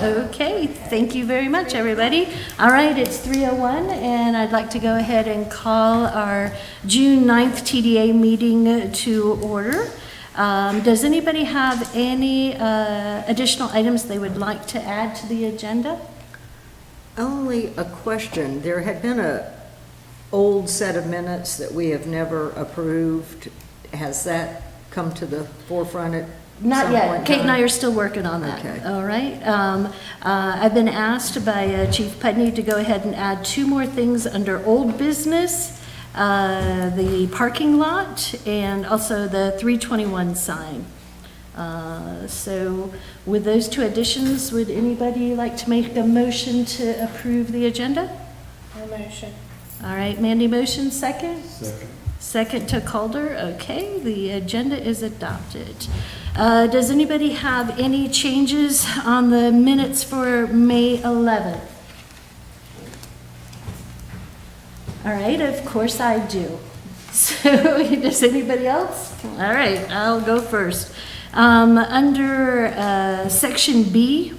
Okay, thank you very much, everybody. All right, it's 3:01, and I'd like to go ahead and call our June 9th TDA meeting to order. Does anybody have any additional items they would like to add to the agenda? Only a question. There had been a old set of minutes that we have never approved. Has that come to the forefront at Not some yet. point in Kate and I time? are still working on that. Okay. All right. I've been asked by Chief Putney to go ahead and add 2 more things under old business, the parking lot and also the 321 sign. So with those 2 additions, would anybody like to make a motion to approve the agenda? No motion. All right, Mandy motion, second? Second. Second to Calder, okay, the agenda is adopted. Does anybody have any changes on the minutes for May 11th? All right, of course I do. So, does anybody else? All right, I'll go first. Under Section B,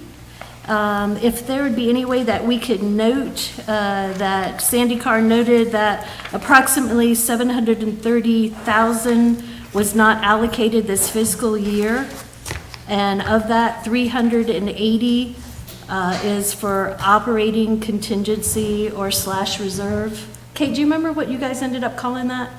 if there would be any way that we could note that Sandy Carr noted that approximately $730,000 was not allocated this fiscal year, and of that, 380 is for operating contingency or / reserve. Kate, do you remember what you guys ended up calling that?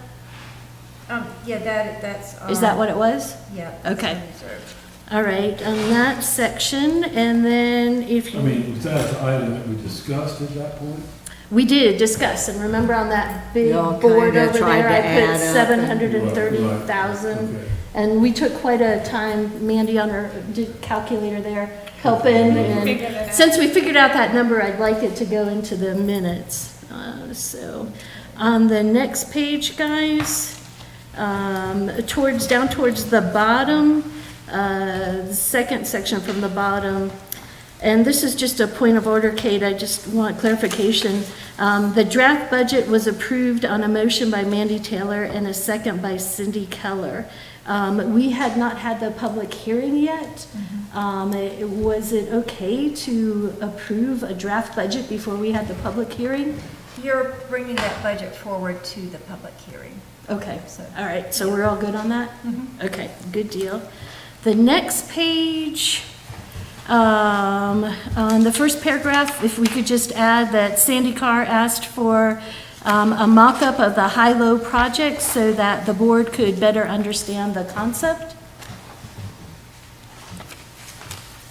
Yeah, that's. Is that what it was? Yeah. Okay. Reserve. All right, on that section, and then if you... I mean, was that the item that we discussed at that point? We did discuss, and remember on that big Y'all board kinda over tried there, to I add put up and- 730,000. Okay. And we took quite a time, Mandy on her calculator there, helping, Figured it and out. since we figured out that number, I'd like it to go into the minutes. So, on the next page, guys, down towards the bottom, the second section from the bottom, and this is just a point of order, Kate, I just want clarification. The draft budget was approved on a motion by Mandy Taylor and a second by Cindy Keller. We had not had the public hearing yet. Was it okay to approve a draft budget before we had the public hearing? You're bringing that budget forward to the public hearing. Okay, So- all right, so we're all good on that? Mhm. Okay, good deal. The next page, on the first paragraph, if we could just add that Sandy Carr asked for a mock-up of the high-low project so that the board could better understand the concept.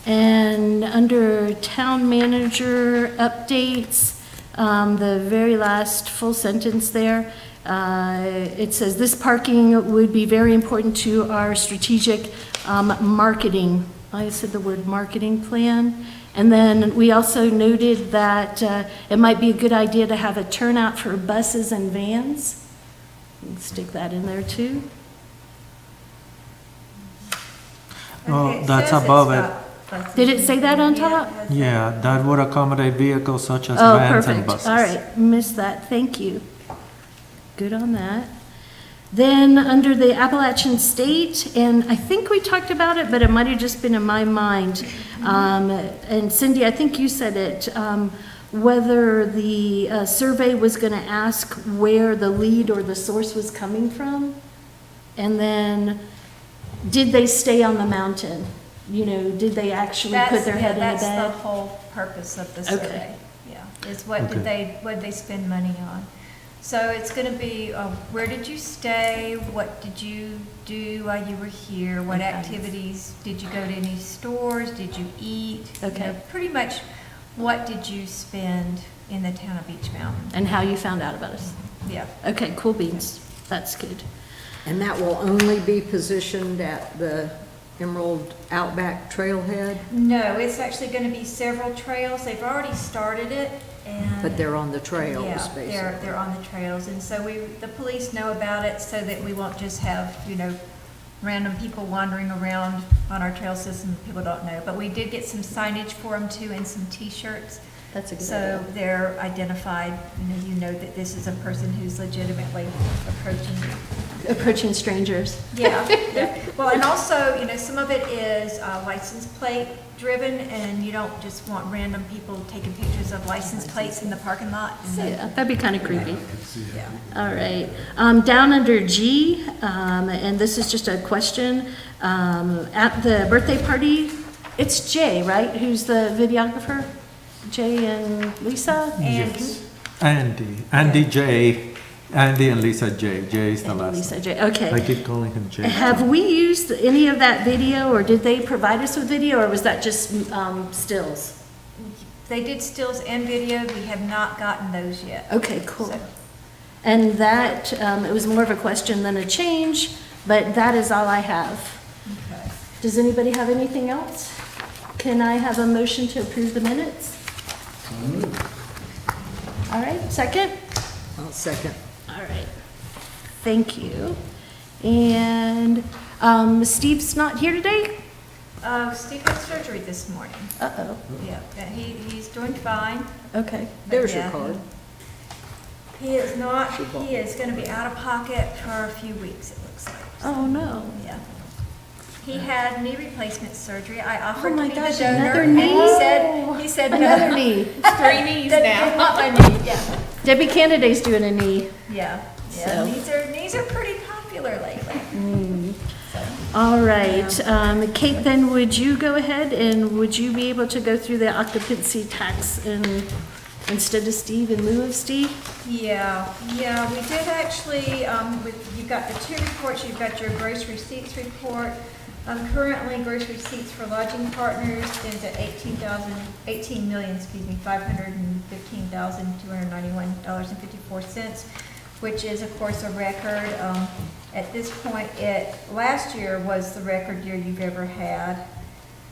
And under town manager updates, the very last full sentence there, it says, "This parking would be very important to our strategic marketing." I said the word marketing plan. And then we also noted that it might be a good idea to have a turnout for buses and vans. Stick that in there too. Oh, It that's says it's above it. not buses. Did it say that on top? it has Yeah, that would accommodate vehicles such as Oh, vans and perfect. buses. All right, missed that. Thank you. Good on that. Then, under the Appalachian State, and I think we talked about it, but it might have just been in my mind. And Cindy, I think you said it, whether the survey was going to ask where the lead or the source was coming from. And then, did they stay on the mountain? You know, did they actually put their head in the That's the bed? whole purpose of the Okay. survey. Yeah, is what Okay. did they spend money on? So it's going to be, where did you stay? What did you do while you were here? What Okay. activities? Did you go to any stores? Did you eat? You Okay. know, pretty much, what did you spend in the town of Beech Mountain? And how you found out about us? Yeah. Okay, cool beans. That's good. And that will only be positioned at the Emerald Outback Trailhead, No, it's actually going to be several trails. They've already started it, and but they're on the trails, yeah, basically. they're on the trails, and so the police know about it so that we won't just have, random people wandering around on our trail system that people don't know. But we did get some signage for them too, and some T-shirts. That's a good So idea. they're identified, you know that this is a person who's legitimately Approaching strangers. Yeah, yeah. Well, and also, some of it is license plate driven, and you don't just want random people taking pictures of license plates in the parking lot. Yeah, that'd be kind of creepy. I could see it. Yeah. All right. Down under G, and this is just a question, at the birthday party, it's Jay, right? Who's the videographer? Jay and Lisa? And Andy J, Andy and Lisa J. J is the And last. Lisa J, I okay. keep calling him J. Have we used any of that video, or did they provide us with video, or was that just stills? they did stills and video. We have not gotten those yet. Okay, cool. So- And that, it was more of a question than a change, but that is all I have. Okay. Does anybody have anything else? Can I have a motion to approve the minutes? So moved. All right, second? I'll second. All right. Thank you. And Steve's not here today? Steve had surgery this morning. Uh-oh, Yeah, and he's doing fine. okay. But There's your yeah, card. He is not, he is gonna be out of pocket for a few weeks, it looks like. Oh, no. Yeah. He had knee replacement surgery. I offered Oh my to be the gosh, donor, another and knee? he said no. Another knee. 3 knees now. Not my knee, yeah. Debbie Canada's doing a knee. Yeah, So- Knees are pretty popular lately. So, All right, Kate, then would you go ahead and would you be able to go through the occupancy tax instead of Steve, in lieu of Steve? Yeah, we did actually, you've got the 2 reports, you've got your gross receipts report. Currently, gross receipts for lodging partners stands at $515,291.54, which is, of course, a record. At this point, last year was the record year you've ever had,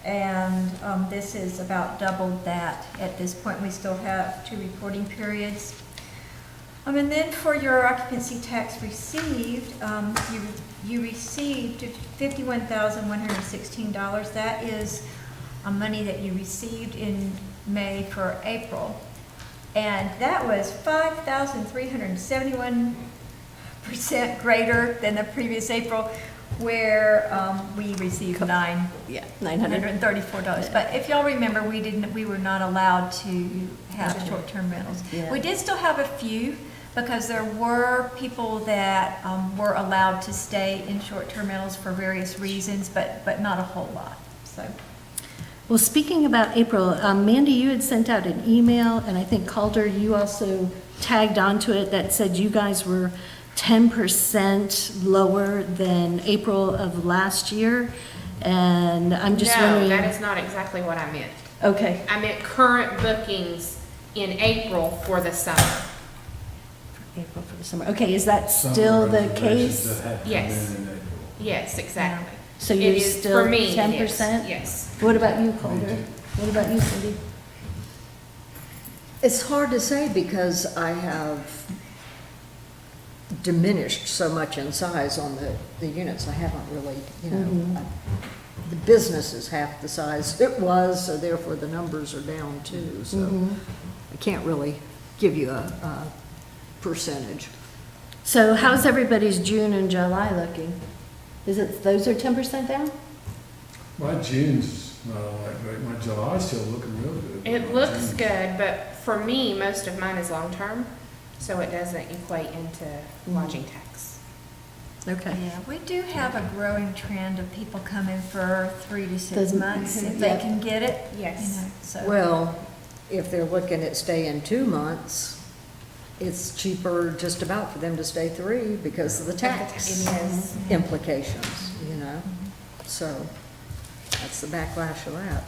and this is about double that. At this point, we still have 2 reporting periods. And then for your occupancy tax received, you received $51,116. That is money that you received in May for April. And that was 5,371% greater than the previous April, where we received Yeah, 900. $934. But if y'all remember, we were not allowed to have short-term rentals. Yeah. We did still have a few, because there were people that were allowed to stay in short-term rentals for various reasons, but not a whole lot, so. Well, speaking about April, Mandy, you had sent out an email, and I think Calder, you also tagged onto it that said you guys were 10% lower than April of last year, and I'm just No, wondering. that is not exactly what I meant. Okay, I meant current bookings in April for the summer. April for the summer. Okay, is that Some still the reservations case? that had come Yes. in April. Yes, exactly. So It you're is- still for me, it is. 10%? Yes. What about you, Calder? What about you, Cindy? It's hard to say because I have diminished so much in size on the units. I haven't really, the business is half the size it was, so therefore the numbers are down too. So I can't really give you a percentage. So how's everybody's June and July looking? Is it, those are 10% down? My June's not all that great. My July's still looking real good. It My looks June- good, but for me, most of mine is long-term, so it doesn't equate into lodging tax. Okay. Yeah, we do have a growing trend of people coming for 3 to 6 Doesn't- months if they yeah. can get it. Yes. So. Well, if they're looking at staying 2 months, it's cheaper just about for them to stay 3 because of the tax It is. implications, So that's the backlash of that.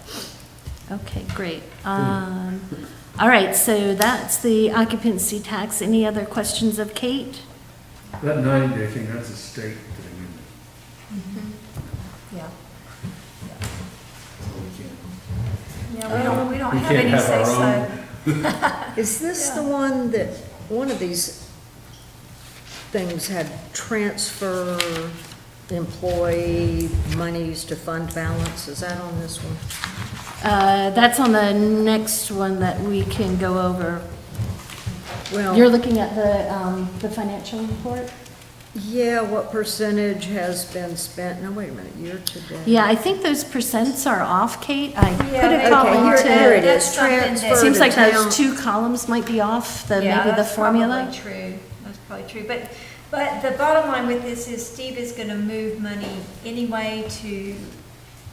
Okay, great. All right, so that's the occupancy tax. Any other questions of Kate? That 90-day thing, that's a state thing, Yeah. so we can't. Yeah, we don't We have can't any have say our so. Is this the one that, one of these things had transfer employee monies to fund balance? Is that on this one? That's on the next one that we can go over. Well, You're looking at the financial report? yeah, what percentage has been spent? No, wait a minute, year to date? Yeah, I think those percents are off, Kate. I Yeah, put a they column are. here it to, is. That's something that- Transfer seems to like town. those two columns might be off, Yeah, maybe the that's formula. probably true. That's probably true. But the bottom line with this is Steve is gonna move money anyway to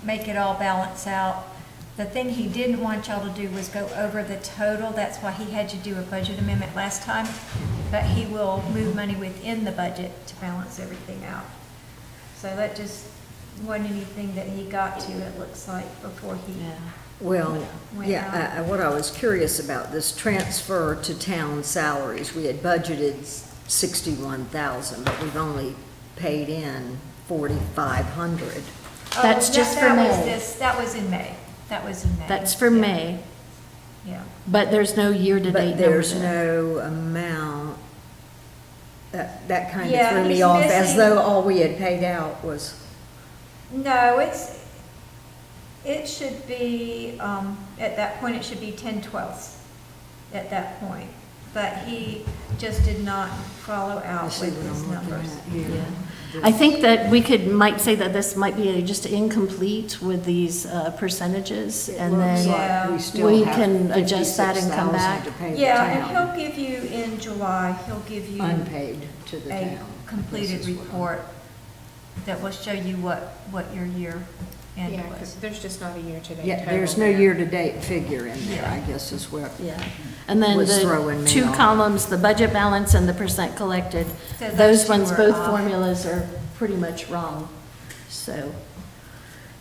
make it all balance out. The thing he didn't want y'all to do was go over the total. That's why he had you do a budget amendment last time. But he will move money within the budget to balance everything out. So that just wasn't anything that he got to, it looks like, before he. Well, Went yeah, what I was curious about, this transfer to town salaries, we had budgeted 61,000, but we've only paid in 4,500. Oh, That's just for May. That was in May. That was in May. That's for Yeah. May, Yeah. but there's no year-to-date But number there's there. no amount, that kind Yeah, of threw me he's off, as missing- though all we had paid out was, No, it should be, at that point, it should be 10/12 at that point. But he just did not follow I out see with what his I'm looking numbers. at here. I think that we might say that this might be just incomplete with these percentages, It and looks then Yeah. like we still we have can adjust that and come 56,000 back. to pay the Yeah, and town, he'll give you, in July, he'll give you unpaid to the a town. completed This is what I'm- report that will show you what your year end Yeah, was. because there's just not a year-to-date Yeah, total there's no there. year-to-date figure in there, Yeah. I guess is what. Yeah, and then Was the throwing me two off. columns, the budget balance and the percent collected, So those those two ones, are both off. formulas are pretty much wrong, so.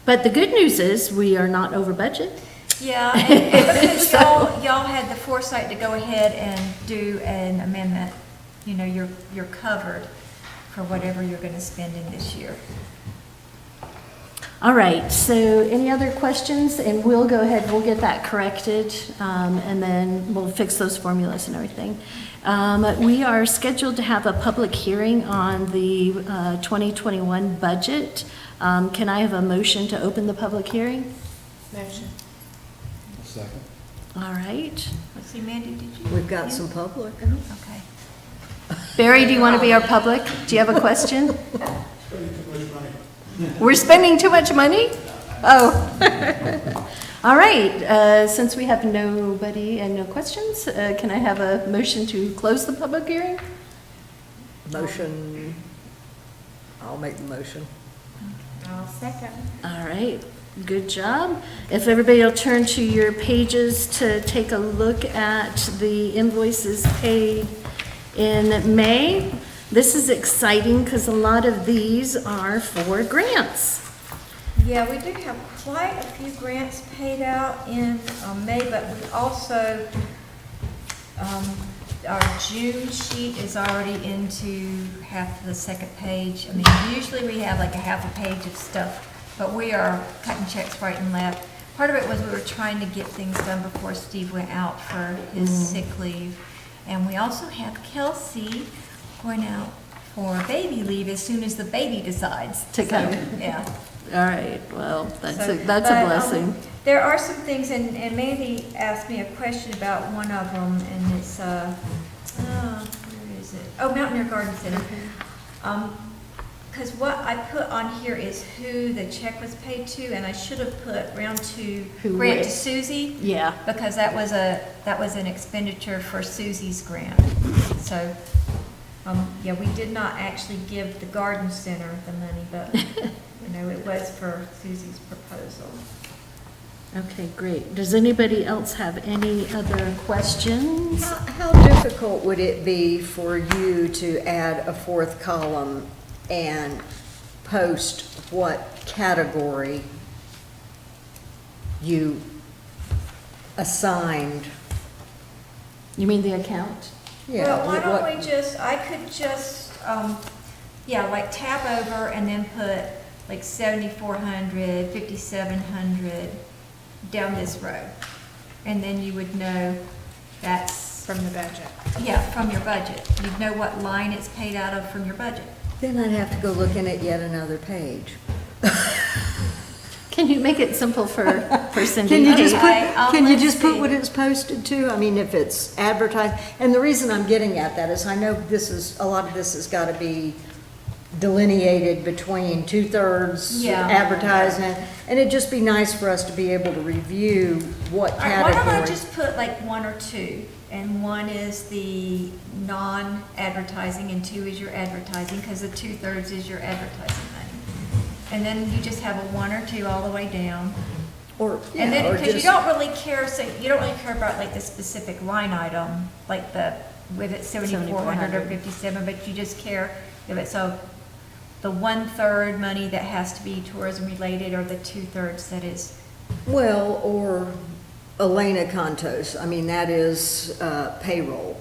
But the good news is, we are not over budget. Yeah, and because y'all had the foresight to go ahead and do an amendment, you know, you're covered for whatever you're gonna spend in this year. All right, so any other questions? And we'll go ahead, we'll get that corrected, and then we'll fix those formulas and everything. We are scheduled to have a public hearing on the 2021 budget. Can I have a motion to open the public hearing? Motion. Second. All right. Let's see, Mandy, did you? We've got some public. Okay. Barry, do you want to be our public? Do you have a question? We're spending too much money? Oh. All right, since we have nobody and no questions, can I have a motion to close the public hearing? Motion, I'll make the motion. I'll second. All right, good job. If everybody will turn to your pages to take a look at the invoices paid in May. This is exciting because a lot of these are for grants. Yeah, we do have quite a few grants paid out in May, but we also, our June sheet is already into half of the second page. I mean, usually we have like a half a page of stuff, but we are cutting checks right and left. Part of it was we were trying to get things done before Steve went out for his sick leave. And we also have Kelsey going out for baby leave as soon as the baby decides To come. Yeah. All right, well, that's So, a but, blessing. There are some things, and Mandy asked me a question about one of them, and it's, where is it? Oh, Mountaineer Garden Center. Because what I put on here is who the check was paid to, and I should have put round two, Who grant would- to Susie, Yeah, because that was an expenditure for Susie's grant. So, yeah, we did not actually give the garden center the money, but, you know, it was for Susie's proposal. okay, great. Does anybody else have any other questions? How difficult would it be for you to add a fourth column and post what category you assigned? You mean the account? Yeah, Well, why what- don't we just, I could just, yeah, like tab over and then put like 7,400, 5,700 down this row. And then you would know that's, From the budget. yeah, from your budget. You'd know what line it's paid out of from your budget. Then I'd have to go looking at yet another page. Can you make it simple for for Can you just put, Okay, can you let's just put see. what it's posted to? I mean, if it's advertised, and the reason I'm getting at that is I know a lot of this has got to be delineated between 2/3 Yeah. advertising, and it'd just be nice for us to be able to review what All right, why don't I category. just put like 1 or 2, and 1 is the non-advertising and 2 is your advertising, because the 2/3 is your advertising money. And then you just have a 1 or 2 all the way down. Or, And yeah, then, or because you just, don't really care, so you don't really care about like the specific line item, like the, whether it's 7,400 or 57, but you just care if it's the 1/3 money that has to be tourism related, or the 2/3 that is. well, or Elena Contos, I mean, that is payroll.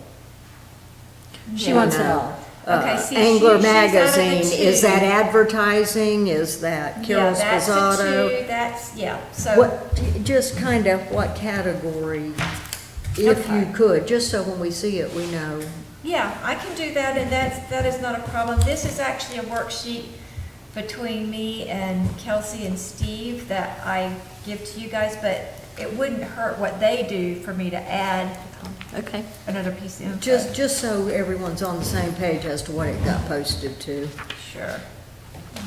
She You wants it know, all. Okay, see, Angler she's out of the Magazine, is 2. that advertising, is that Carol Yeah, that's a Spazzato? 2, that's, yeah, so. What, just kind of what category, if you Okay. could, just so when we see it, we know. Yeah, I can do that, and that is not a problem. This is actually a worksheet between me and Kelsey and Steve that I give to you guys, but it wouldn't hurt what they do for me to add Okay. another piece of info. Just so everyone's on the same page as to what it got posted to, Sure.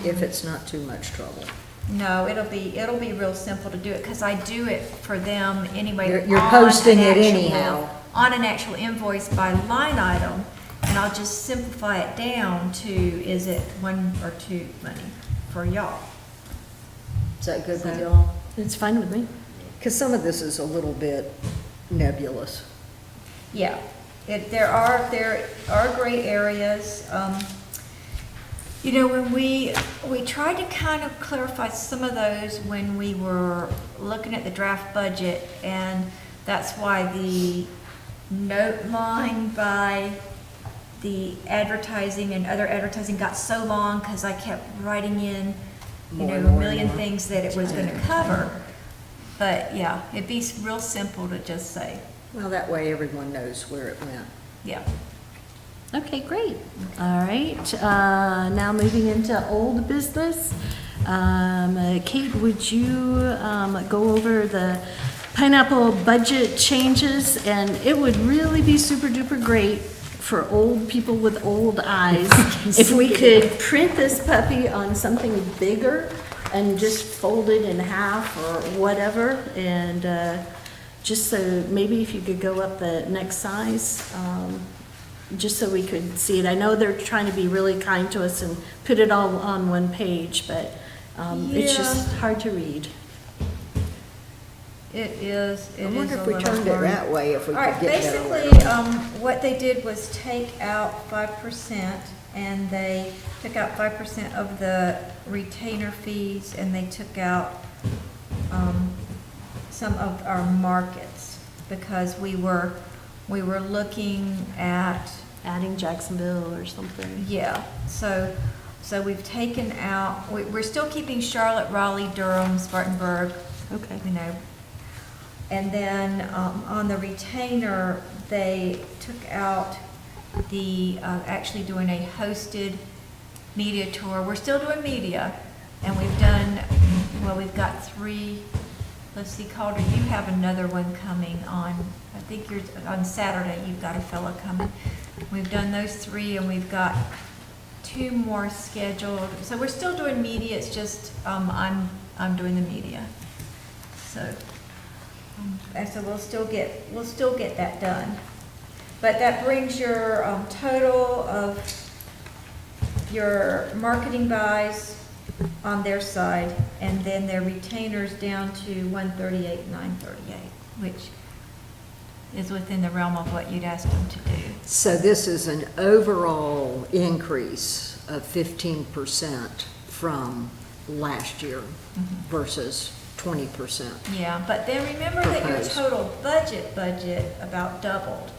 if it's not too much trouble. No, it'll be real simple to do it, because I do it for them anyway. You're on posting an it actual- anyhow. On an actual invoice by line item, and I'll just simplify it down to, is it 1 or 2 money for y'all? Is that good with So- y'all? It's fine with me. Because some of this is a little bit nebulous. Yeah, there are gray areas. You know, when we tried to kind of clarify some of those when we were looking at the draft budget, and that's why the note line by the advertising and other advertising got so long, because I kept writing in, you More know, and a more and million more. things that it was gonna cover. But yeah, it'd be real simple to just say, Well, that way everyone knows where it went. yeah. Okay, great. All right, now moving into old business. Kate, would you go over the pineapple budget changes? And it would really be super duper great for old people with old eyes if we could print this puppy on something bigger and just fold it in half or whatever. And just so, maybe if you could go up the next size, just so we could see it. I know they're trying to be really kind to us and put it all on one page, but it's just hard to read. It is I wonder a if we little turned it hard. that way, if we All could right, get better. basically, what they did was take out 5%, and they took out 5% of the retainer fees, and they took out some of our markets, because we were looking at, Adding Jacksonville or something. yeah, so we've taken out, we're still keeping Charlotte, Raleigh, Durham, Spartanburg, Okay. you know. And then on the retainer, they took out the, actually doing a hosted media tour. We're still doing media, and we've done, well, we've got 3, let's see, Calder, you have another one coming on, I think you're, on Saturday, you've got a fellow coming. We've done those 3, and we've got 2 more scheduled. So we're still doing media, it's just, I'm doing the media. So we'll still get that done. But that brings your total of your marketing buys on their side, and then their retainers down to 138,938, which is within the realm of what you'd asked them to do. So this is an overall increase of 15% from last year versus 20%. Yeah, but then remember that your Proposed. total budget about doubled.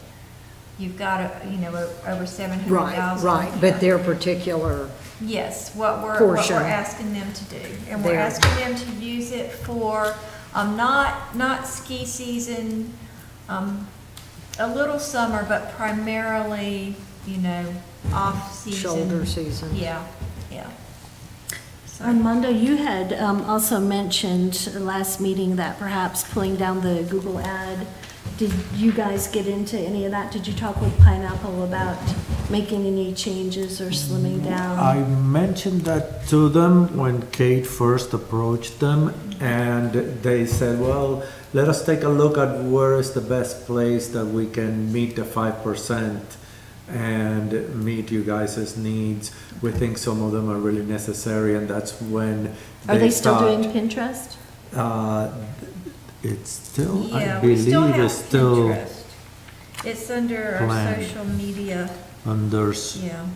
You've got, over 700,000. Right, but their particular, Yes, what we're Portion. asking them to do. And we're There. asking them to use it for, not ski season, a little summer, but primarily, off-season. shoulder season. Yeah. So- Armando, you had also mentioned last meeting that perhaps pulling down the Google ad. Did you guys get into any of that? Did you talk with Pineapple about making any changes or slimming down? I mentioned that to them when Kate first approached them, and they said, well, let us take a look at where is the best place that we can meet the 5% and meet you guys' needs. We think some of them are really necessary, and that's when Are they still start. doing Pinterest? It's still, I Yeah, we still believe have it's still Pinterest. It's under our planned. social media, under, yeah.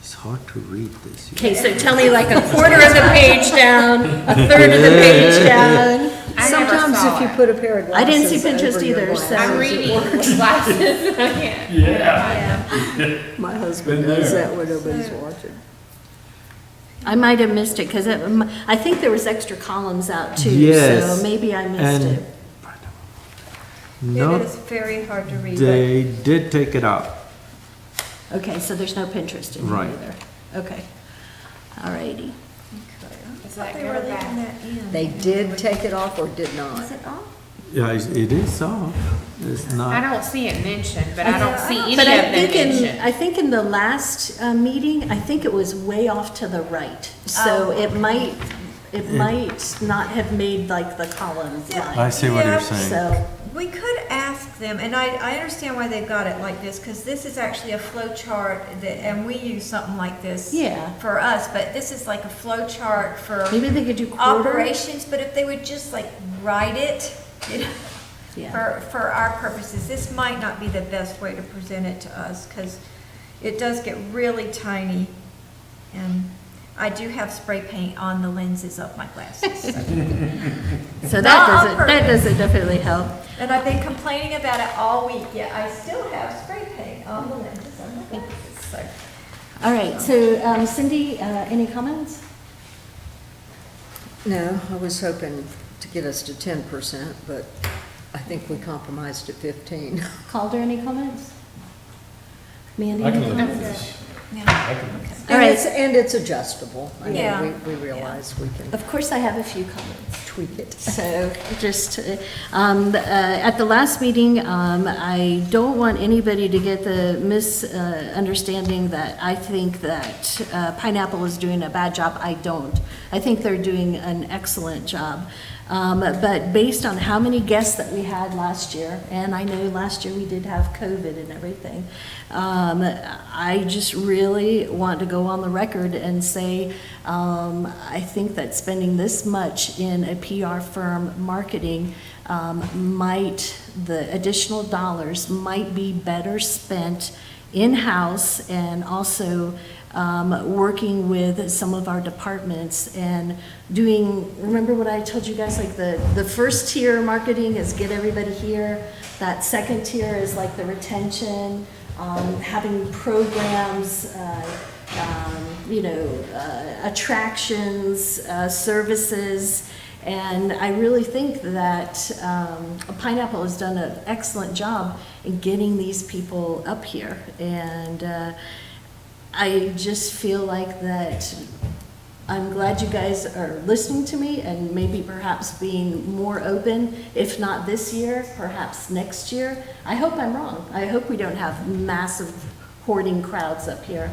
it's hard to read this. Okay, so tell me like a quarter of the page down, a third of the page down. I never Sometimes saw if you it. put a pair of I didn't see glasses Pinterest over your either, so- glasses, I'm it reading works. with glasses. I can't. Yeah. My husband Been does there. that when nobody's So- watching. I might have missed it because I think there was extra columns out too, Yes, so maybe I missed and- it. No, It is very hard to read, but they did take it out. Okay, so there's no Pinterest in here Right. either. Okay, all righty. I Is thought that they good were or leaving bad? that in. They did take it off or did not? Is it off? Yeah, it is off. It's I not, don't see it mentioned, but I don't see any But of I them think mentioned. I think in the last meeting, I think it was way off to the right. So Oh, it might not have made like the columns Yeah. line. I see what Yeah. you're saying. So, We could ask them, and I understand why they've got it like this, because this is actually a flow chart that, and we use something like this Yeah. for us, but this is like a flow chart for maybe they could do quarter. operations, but if they would just like write it, you know, Yeah. for our purposes, this might not be the best way to present it to us, because it does get really tiny, and I do have spray paint on the lenses of my glasses. So. So Not on that purpose. doesn't definitely help. And I've been complaining about it all week, yet I still have spray paint on the lenses of my glasses, so. All right, so Cindy, any comments? No, I was hoping to get us to 10%, but I think we compromised at 15. Calder, any comments? Mandy, I any can look at comments? this. Yeah. I can, All right. And it's adjustable. I mean, Yeah. we realize we can Of course, I have a few comments. tweak it. So just, at the last meeting, I don't want anybody to get the misunderstanding that I think that Pineapple is doing a bad job. I don't. I think they're doing an excellent job. But based on how many guests that we had last year, and I know last year we did have COVID and everything, I just really want to go on the record and say, I think that spending this much in a PR firm marketing the additional dollars might be better spent in-house and also working with some of our departments and doing, remember what I told you guys, like the first tier marketing is get everybody here. That second tier is like the retention, having programs, attractions, services. And I really think that Pineapple has done an excellent job in getting these people up here. And I just feel like that I'm glad you guys are listening to me and maybe perhaps being more open, if not this year, perhaps next year. I hope I'm wrong. I hope we don't have massive hoarding crowds up here.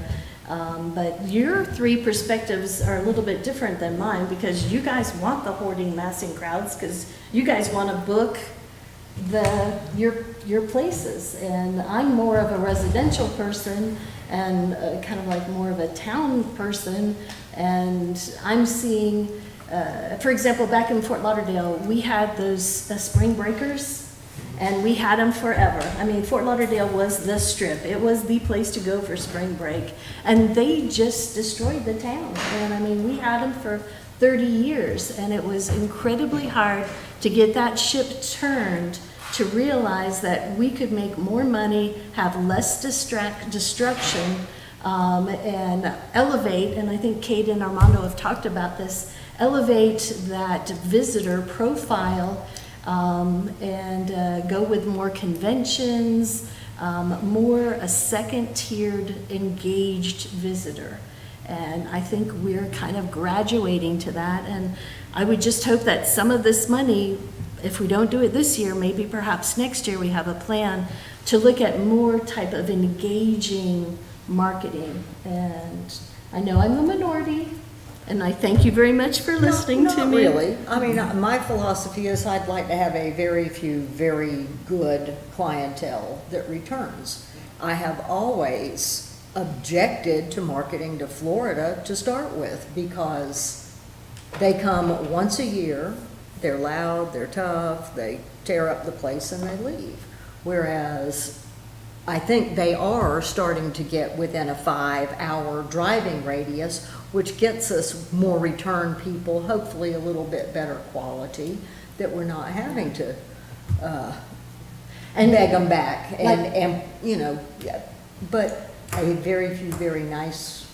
But your three perspectives are a little bit different than mine because you guys want the hoarding massing crowds because you guys want to book your places. And I'm more of a residential person and kind of like more of a town person. And I'm seeing, for example, back in Fort Lauderdale, we had those spring breakers. And we had them forever. I mean, Fort Lauderdale was the strip. It was the place to go for spring break. And they just destroyed the town. And I mean, we had them for 30 years. And it was incredibly hard to get that ship turned to realize that we could make more money, have less destruction, and elevate, and I think Kate and Armando have talked about this, elevate that visitor profile and go with more conventions, more a second-tiered engaged visitor. And I think we're kind of graduating to that. And I would just hope that some of this money, if we don't do it this year, maybe perhaps next year we have a plan to look at more type of engaging marketing. And I know I'm a minority, and I thank you very much for listening to Not me. really. I mean, my philosophy is I'd like to have a very few, very good clientele that returns. I have always objected to marketing to Florida to start with because they come once a year, they're loud, they're tough, they tear up the place and they leave. Whereas I think they are starting to get within a 5-hour driving radius, which gets us more return people, hopefully a little bit better quality, that we're not having to And beg them back like- and, you know, yeah. But a very few, very nice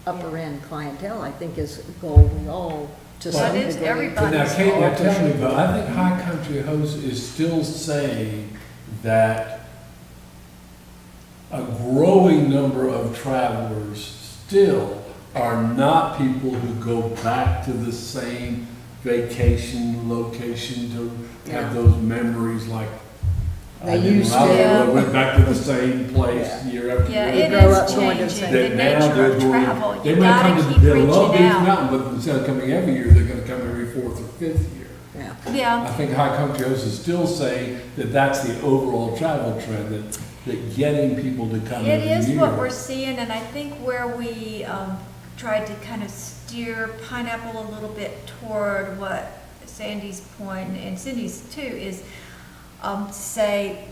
upper end clientele, I think is a goal we all to Well, some it is degree. everybody. But now, Kate, now tell me, but I think High Country Host is still saying that a growing number of travelers still are not people who go back to the same vacation location to have Yeah. those memories like They I did used when I to. was- went back to the same place Yeah. year after Yeah, year. it grow is up going to changing, the the That now nature they're of going, travel. they You might come gotta to, keep they love reaching Beach out. Mountain, but instead of coming every year, they're gonna come every 4th or 5th year. Yeah. Yeah, I think High Country Host is still saying that that's the overall travel trend, that getting people to come it every is year. what we're seeing, and I think where we tried to kind of steer Pineapple a little bit toward what Sandy's point and Cindy's too is say,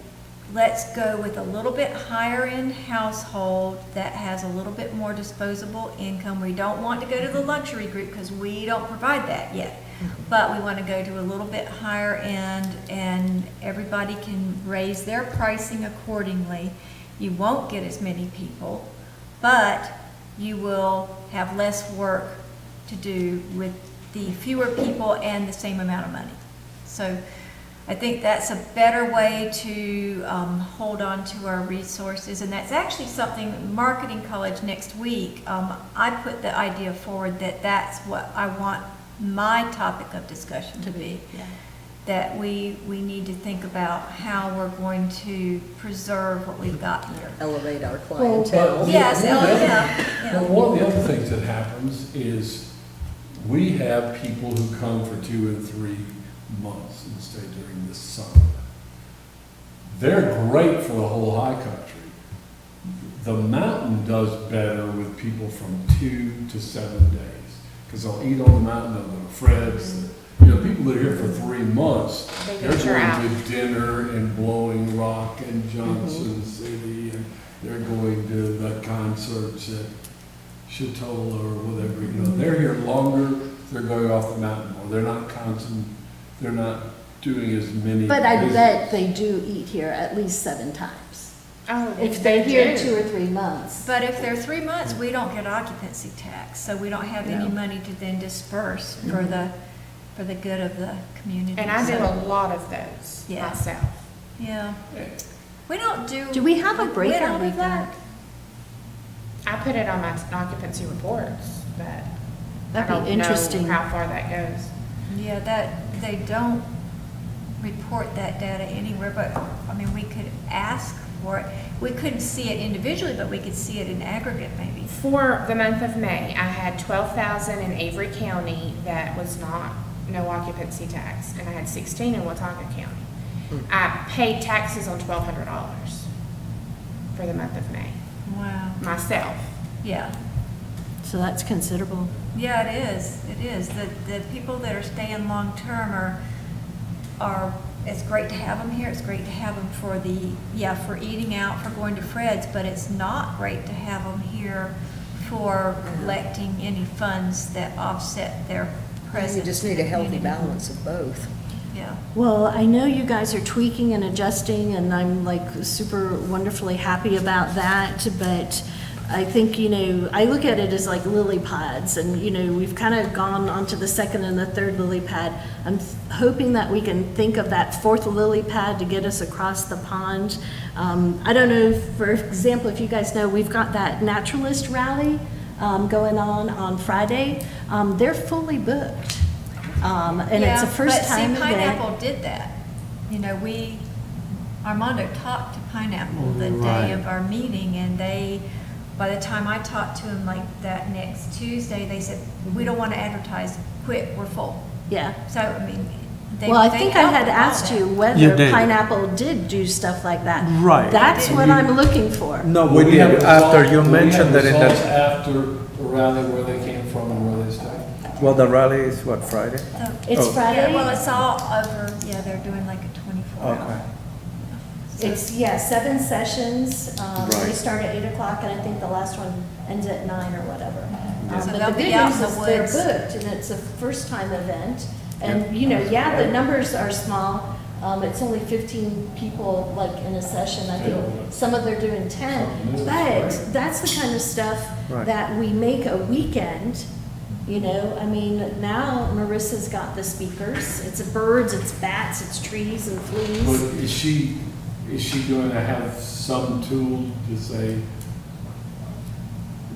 let's go with a little bit higher end household that has a little bit more disposable income. We don't want to go to the luxury group because we don't provide that yet. But we want to go to a little bit higher end and everybody can raise their pricing accordingly. You won't get as many people, but you will have less work to do with the fewer people and the same amount of money. So I think that's a better way to hold on to our resources, and that's actually something, Marketing College next week, I put the idea forward that that's what I want my topic of discussion to be. Yeah. That we need to think about how we're going to preserve what we've got here. Elevate our But clientele. the- Yes, one of the other- yeah. But one of the other things that happens is we have people who come for 2 and 3 months and stay during the summer. They're great for the whole high country. The mountain does better with people from 2 to 7 days, because they'll eat on the mountain, they'll go to Fred's. You know, people that are here for 3 months, They they're venture out. going to dinner in Blowing Rock and Johnson City, and they're going to the concerts at Chatola or whatever, you know. They're here longer, they're going off the mountain more. They're not they're not doing as many. But I visits. bet they do eat here at least 7 times. Oh, If they're here do. 2 or 3 months. But if they're 3 months, we don't get occupancy tax, so we don't have any No. money to then disperse for the good of the community. And I do So, a lot of those Yeah. myself. Yeah. We don't do. Do we have a we breakout don't of do that? I put it on my occupancy reports, but That'd be I don't interesting. know how far that goes. Yeah, that, they don't report that data anywhere, but, I mean, we could ask for it. We couldn't see it individually, but we could see it in aggregate maybe. For the month of May, I had 12,000 in Avery County that was no occupancy tax, and I had 16 in Watauga County. I paid taxes on $1,200 for the month of May, Wow. myself. Yeah. So that's considerable. Yeah, it is. It is. The people that are staying long-term are, it's great to have them here. It's great to have them for for eating out, for going to Fred's, but it's not great to have them here for collecting any funds that offset their presence. You just need a healthy community. balance of both. Yeah. Well, I know you guys are tweaking and adjusting, and I'm like super wonderfully happy about that, but I think, I look at it as like lily pads, and, we've kind of gone onto the second and the third lily pad. I'm hoping that we can think of that fourth lily pad to get us across the pond. I don't know, for example, if you guys know, we've got that naturalist rally going on Friday. They're fully booked. And it's a Yeah, first-time But see, event. Pineapple did that. You know, Armando talked to Pineapple the Right. day of our meeting, and by the time I talked to him like that next Tuesday, they said, we don't want to advertise, quit, we're full. Yeah. So, I mean, they. Well, I they think I helped had with all asked that. you You whether did. Pineapple did do stuff like that. Right. That's what I'm looking for. No, Will we we have did, after results- you will we mentioned have that in results the, after the rally, where they came from and where they stayed? well, the rally is what, Friday? So- It's Oh. Friday. Yeah, well, it's all over, yeah, they're doing like a 24 Okay. hour. It's, 7 sessions. They Right. start at 8 o'clock, and I think the last one ends at 9 or whatever. So But they'll the be good out news in the is they're woods. booked, and it's a first-time event. And, the numbers are small. It's only 15 people, like, in a session. I think some of they're doing 10. But that's the kind of stuff Right. that we make a weekend. I mean, now Marissa's got the speakers. It's birds, it's bats, it's trees and But fleas. is she going to have some tool to say,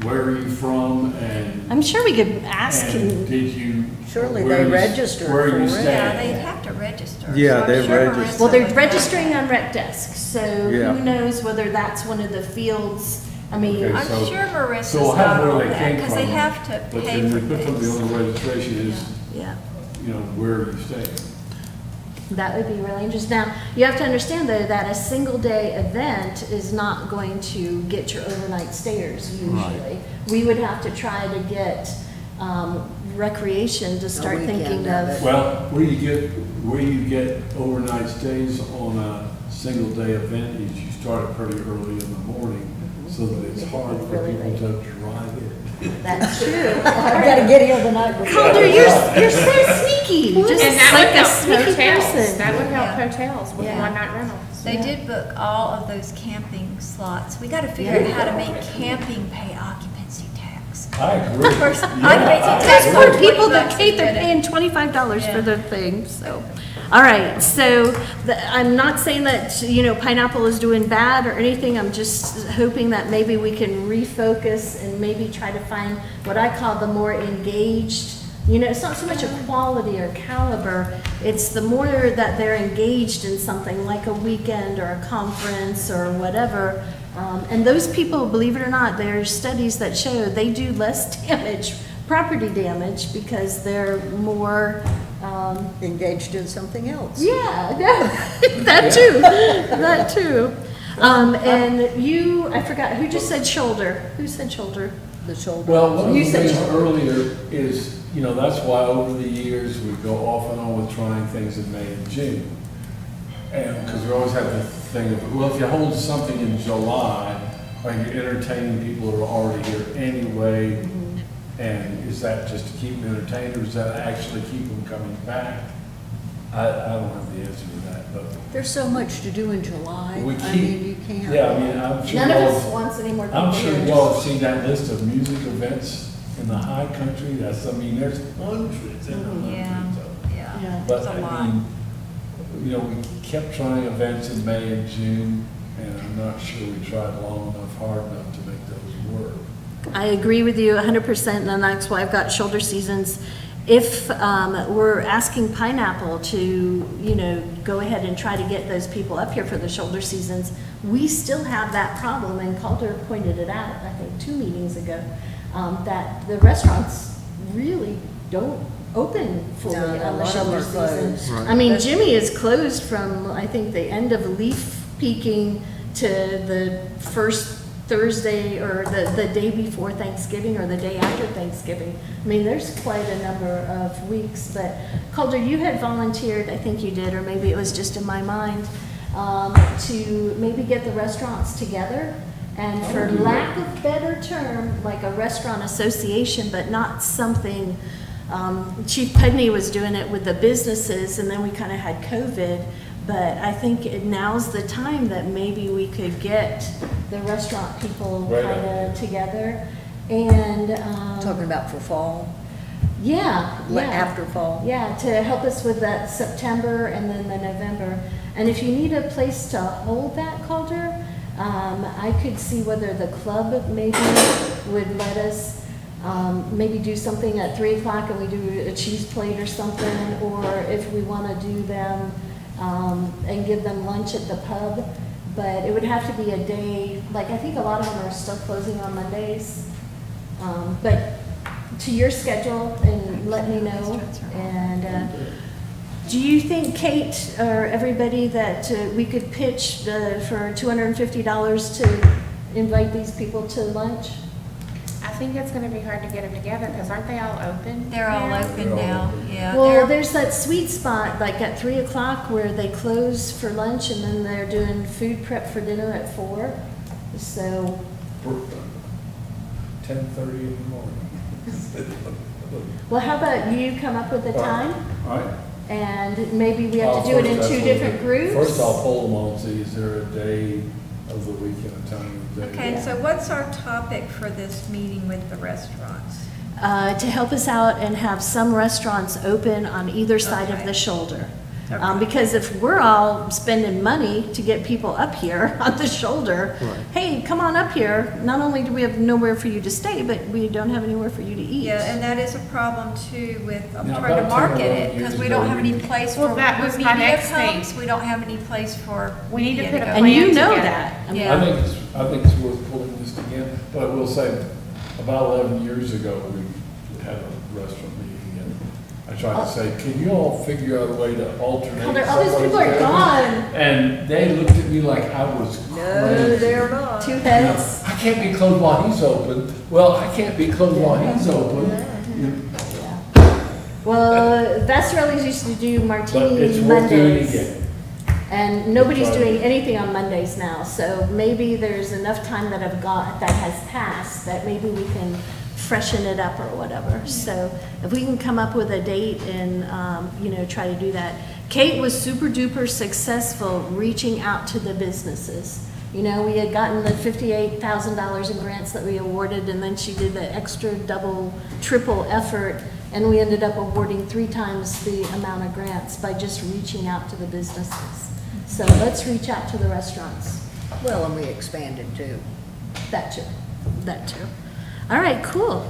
where are you from, and I'm sure we could ask and him. did you? Surely where they you- register Where for you it. staying? Yeah, they'd have to register. Yeah, So I'm they sure register. Marissa Well, they're would- registering on rec desk, so Yeah. who knows whether that's one of the fields. I mean, Okay. I'm So- sure Marissa's So we'll got have all where they that, came because they from, have to But pay then for we put something things. on the registration is, yeah, where are you staying? that would be really interesting. Now, you have to understand though that a single day event is not going to get your overnight stayers usually. We would have to try to get recreation to start weekend thinking of of. it. Well, where you get overnight stays on a single day event is you start it pretty early in the morning, so that it's hard for Really people late. to drive in. That's true. I gotta get here the night before. Calder, you're so sneaky, just And that like would a help sneaky hotels. person. That would help Yeah. hotels with Yeah. one-night rentals. They Yeah. did book all of those camping slots. We gotta figure Yeah. out how to make camping pay occupancy tax. I agree. First, Yeah, occupancy I- tax Those for poor people 20 that bucks pay, a they're minute. paying $25 for Yeah. their thing, so. All right, so I'm not saying that, Pineapple is doing bad or anything. I'm just hoping that maybe we can refocus and maybe try to find what I call the more engaged. It's not so much a quality or caliber, it's the more that they're engaged in something like a weekend or a conference or whatever. And those people, believe it or not, there's studies that show they do less damage, property damage, because they're more, Engaged in something else. yeah, no, that too. And I forgot, who just said shoulder? Who said shoulder? The shoulder. Well, one of You the said things so. earlier is, that's why over the years, we go off and on with trying things in May and June. And, because we always have the thing of, well, if you hold something in July, are you entertaining people who are already here anyway? And is that just to keep them entertained, or does that actually keep them coming back? I don't have the answer to that, but There's so much to do in July. we I keep, mean, you can't. yeah, I mean, I'm sure. None of y'all- us wants any more people I'm sure here. you all have seen that list of music events in the high country. There's hundreds and Yeah, hundreds of them. yeah, Yeah. it's But a I lot. mean, we kept trying events in May and June, and I'm not sure we tried long enough, hard enough to make those work. I agree with you 100%, and that's why I've got shoulder seasons. If we're asking Pineapple to, go ahead and try to get those people up here for the shoulder seasons, we still have that problem, and Calder pointed it out, I think, 2 meetings ago, that the restaurants really don't open fully No, a on the lot of them shoulder are season. closed. Right. I mean, Jimmy is closed from, I think, the end of leaf peaking to the first Thursday or the day before Thanksgiving or the day after Thanksgiving. I mean, there's quite a number of weeks, but Calder, you had volunteered, I think you did, or maybe it was just in my mind, to maybe get the restaurants together. And for lack of better term, like a restaurant association, but not something, Chief Pudney was doing it with the businesses, and then we kind of had COVID. But I think now's the time that maybe we could get the restaurant people Right. kind of together. And, Talking about for fall, yeah, yeah. after fall. Yeah, to help us with that September and then the November. And if you need a place to hold that, Calder, I could see whether the club maybe would let us maybe do something at 3 o'clock and we do a cheese plate or something, or if we want to do them and give them lunch at the pub. But it would have to be a day, like I think a lot of them are still closing on Mondays. But to your schedule and let me know. And do you think, Kate, or everybody, that we could pitch for $250 to invite these people to lunch? I think it's gonna be hard to get them together, because aren't they all open? They're all now? open now, yeah. Well, they're- there's that sweet spot, like at 3 o'clock, where they close for lunch and then they're doing food prep for dinner at 4. So, 10:30 in the morning. well, how about you come up with a time? All right. And maybe we have to do it in 2 different groups? First, I'll poll them all and see, is there a day of the week and a time of the day? Okay, so what's our topic for this meeting with the restaurants? To help us out and have some restaurants open on either side of Okay. the shoulder. Okay. Because if we're all spending money to get people up here on the shoulder, Right. hey, come on up here. Not only do we have nowhere for you to stay, but we don't have anywhere for you to eat. Yeah, and that is a problem too with, I'm Now, trying to about 10 or market 11 it, because years we don't ago, have any we- place Well, for, that when was my media next thing. comes, we don't have any place for We need to media put a go. And you plan know together. that. I mean, Yeah. I think it's worth pulling this together, but I will say, about 11 years ago, we had a restaurant meeting, and I tried to say, can you all figure out a way to alternate? Well, all these people are somebody's gone. schedule? And they looked at me like I was No, crazy. they're not. 2 You know, heads. I can't be closed while he's open. Well, I can't be closed while he's open. Well, Vasarelli's used to do But martini it's worth doing Mondays. again. And nobody's Right. doing anything on Mondays now, so maybe there's enough time that has passed, that maybe we can freshen it up or whatever. So if we can come up with a date and, try to do that. Kate was super duper successful reaching out to the businesses. We had gotten the $58,000 in grants that we awarded, and then she did the extra double, triple effort, and we ended up awarding 3 times the amount of grants by just reaching out to the businesses. So let's reach out to the restaurants. Well, and we expanded too. That too. All right, cool.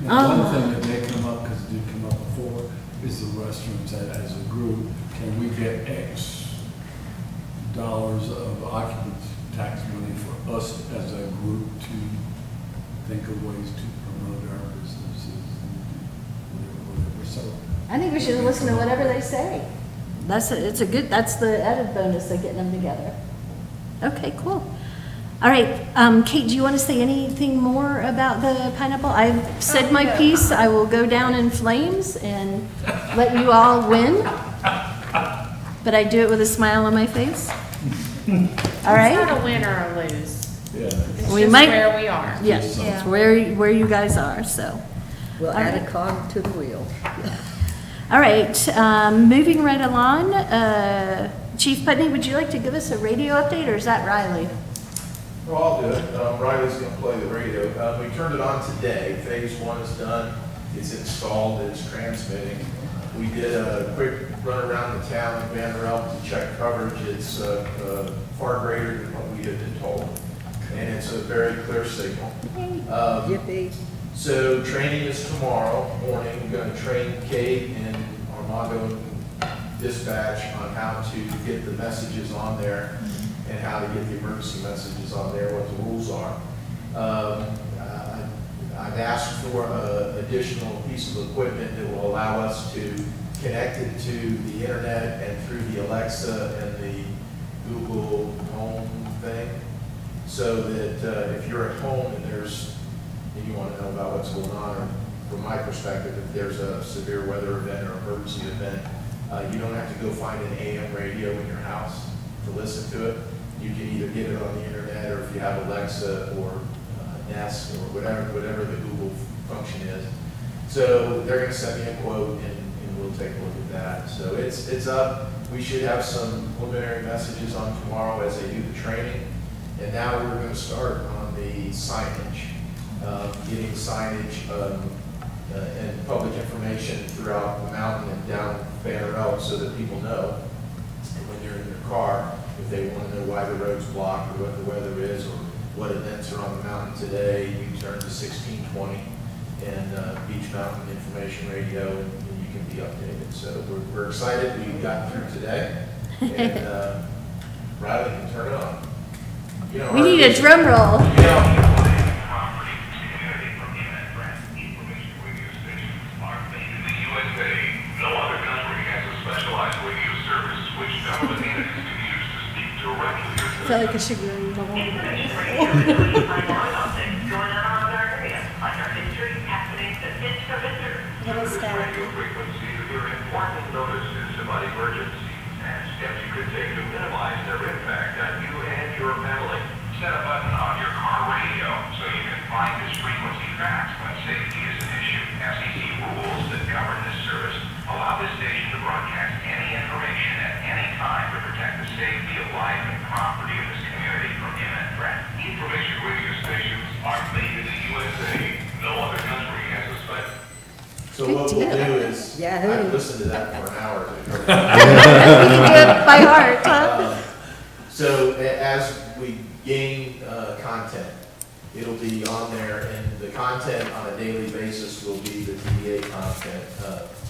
Now, one thing that may come up, because it did come up before, is the restaurants as a group, can we get X dollars of occupancy tax money for us as a group to think of ways to promote our businesses and whatever. So, I think we should listen to whatever they say. That's the added bonus of getting them together. Okay, cool. All right, Kate, do you want to say anything more about the pineapple? I've said my piece. I will go down in flames and let you all win. But I do it with a smile on my face. All It's right? not a win or a lose. yeah. It's We just might- where we are. Yes, Yeah. it's where you guys are, so. We'll All add a right. cog to the wheel. All right, moving right along, Chief Putney, would you like to give us a radio update, or is that Riley? Well, I'll do it. Riley's going to play the radio. We turned it on today. Phase 1 is done. It's installed. It's transmitting. We did a quick run around the town in Vanderbilt to check coverage. It's far greater than what we had been told, and it's a very clear signal. Yippee. So training is tomorrow morning. We're going to train Kate and Armando dispatch on how to get the messages on there and how to get the emergency messages on there, what the rules are. I've asked for an additional piece of equipment that will allow us to connect it to the internet and through the Alexa and the Google Home thing, so that if you're at home and you want to know about what's going on, or from my perspective, if there's a severe weather event or emergency event, you don't have to go find an AM radio in your house to listen to it. You can either get it on the internet, or if you have Alexa or Nest or whatever the Google function is. So they're going to send me a quote, and we'll take a look at that. So it's up. We should have some preliminary messages on tomorrow as they do the training. And now we're going to start on the signage, getting signage and public information throughout the mountain and down Vanderbilt, so that people know. And when you're in your car, if they want to know why the road's blocked or what the weather is or what events are on the mountain today, you turn to 1620 and Beach Mountain Information Radio, and you can be updated. So we're excited. We got through today, and Riley can turn it on. You know, We need a drum roll. You know, No other country has a specialized radio service which government entities can use to speak directly I feel like I should go along. Information radio services find out about things going on around our area, like our history, happenings, and tips for visitors. radio frequencies are important notices about emergencies and steps you could take to minimize their impact on you and your family. Set a button on your car radio so you can find this frequency fast when safety is an issue. FCC rules that govern this service allow this station to broadcast any information at any time to protect the safety of life and property of this community from imminent threat. Information radio stations are made in the USA. No other country has a special. so what we'll do is, Yahoo. I've listened to that for an hour. You can do it by heart, huh? So as we gain content, it'll be on there, and the content on a daily basis will be the TDA content,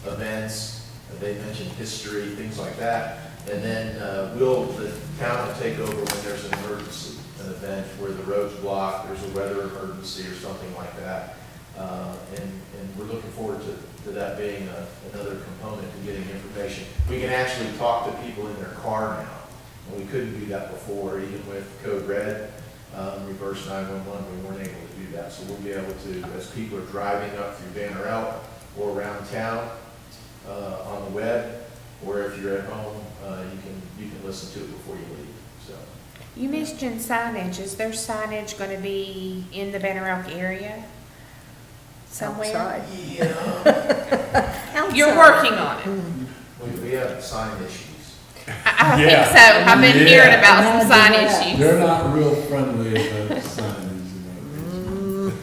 events, they mentioned history, things like that. And then the town will take over when there's an emergency, an event where the road's blocked, there's a weather emergency or something like that. And we're looking forward to that being another component to getting information. We can actually talk to people in their car now. And we couldn't do that before, even with Code Red, reverse 911, we weren't able to do that. So we'll be able to, as people are driving up through Banner Elk or around town on the web, or if you're at home, you can listen to it before you leave. So You mentioned signage. Is there signage going to be in the Banner Elk area somewhere? Outside. yeah, You're working on it. we have sign issues. I think Yeah. so. I've been hearing about some Imagine sign that. issues. They're not real friendly about signage,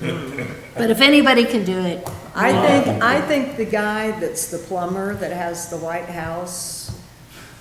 you know. But if anybody can do it, I think the guy that's the plumber that has the White House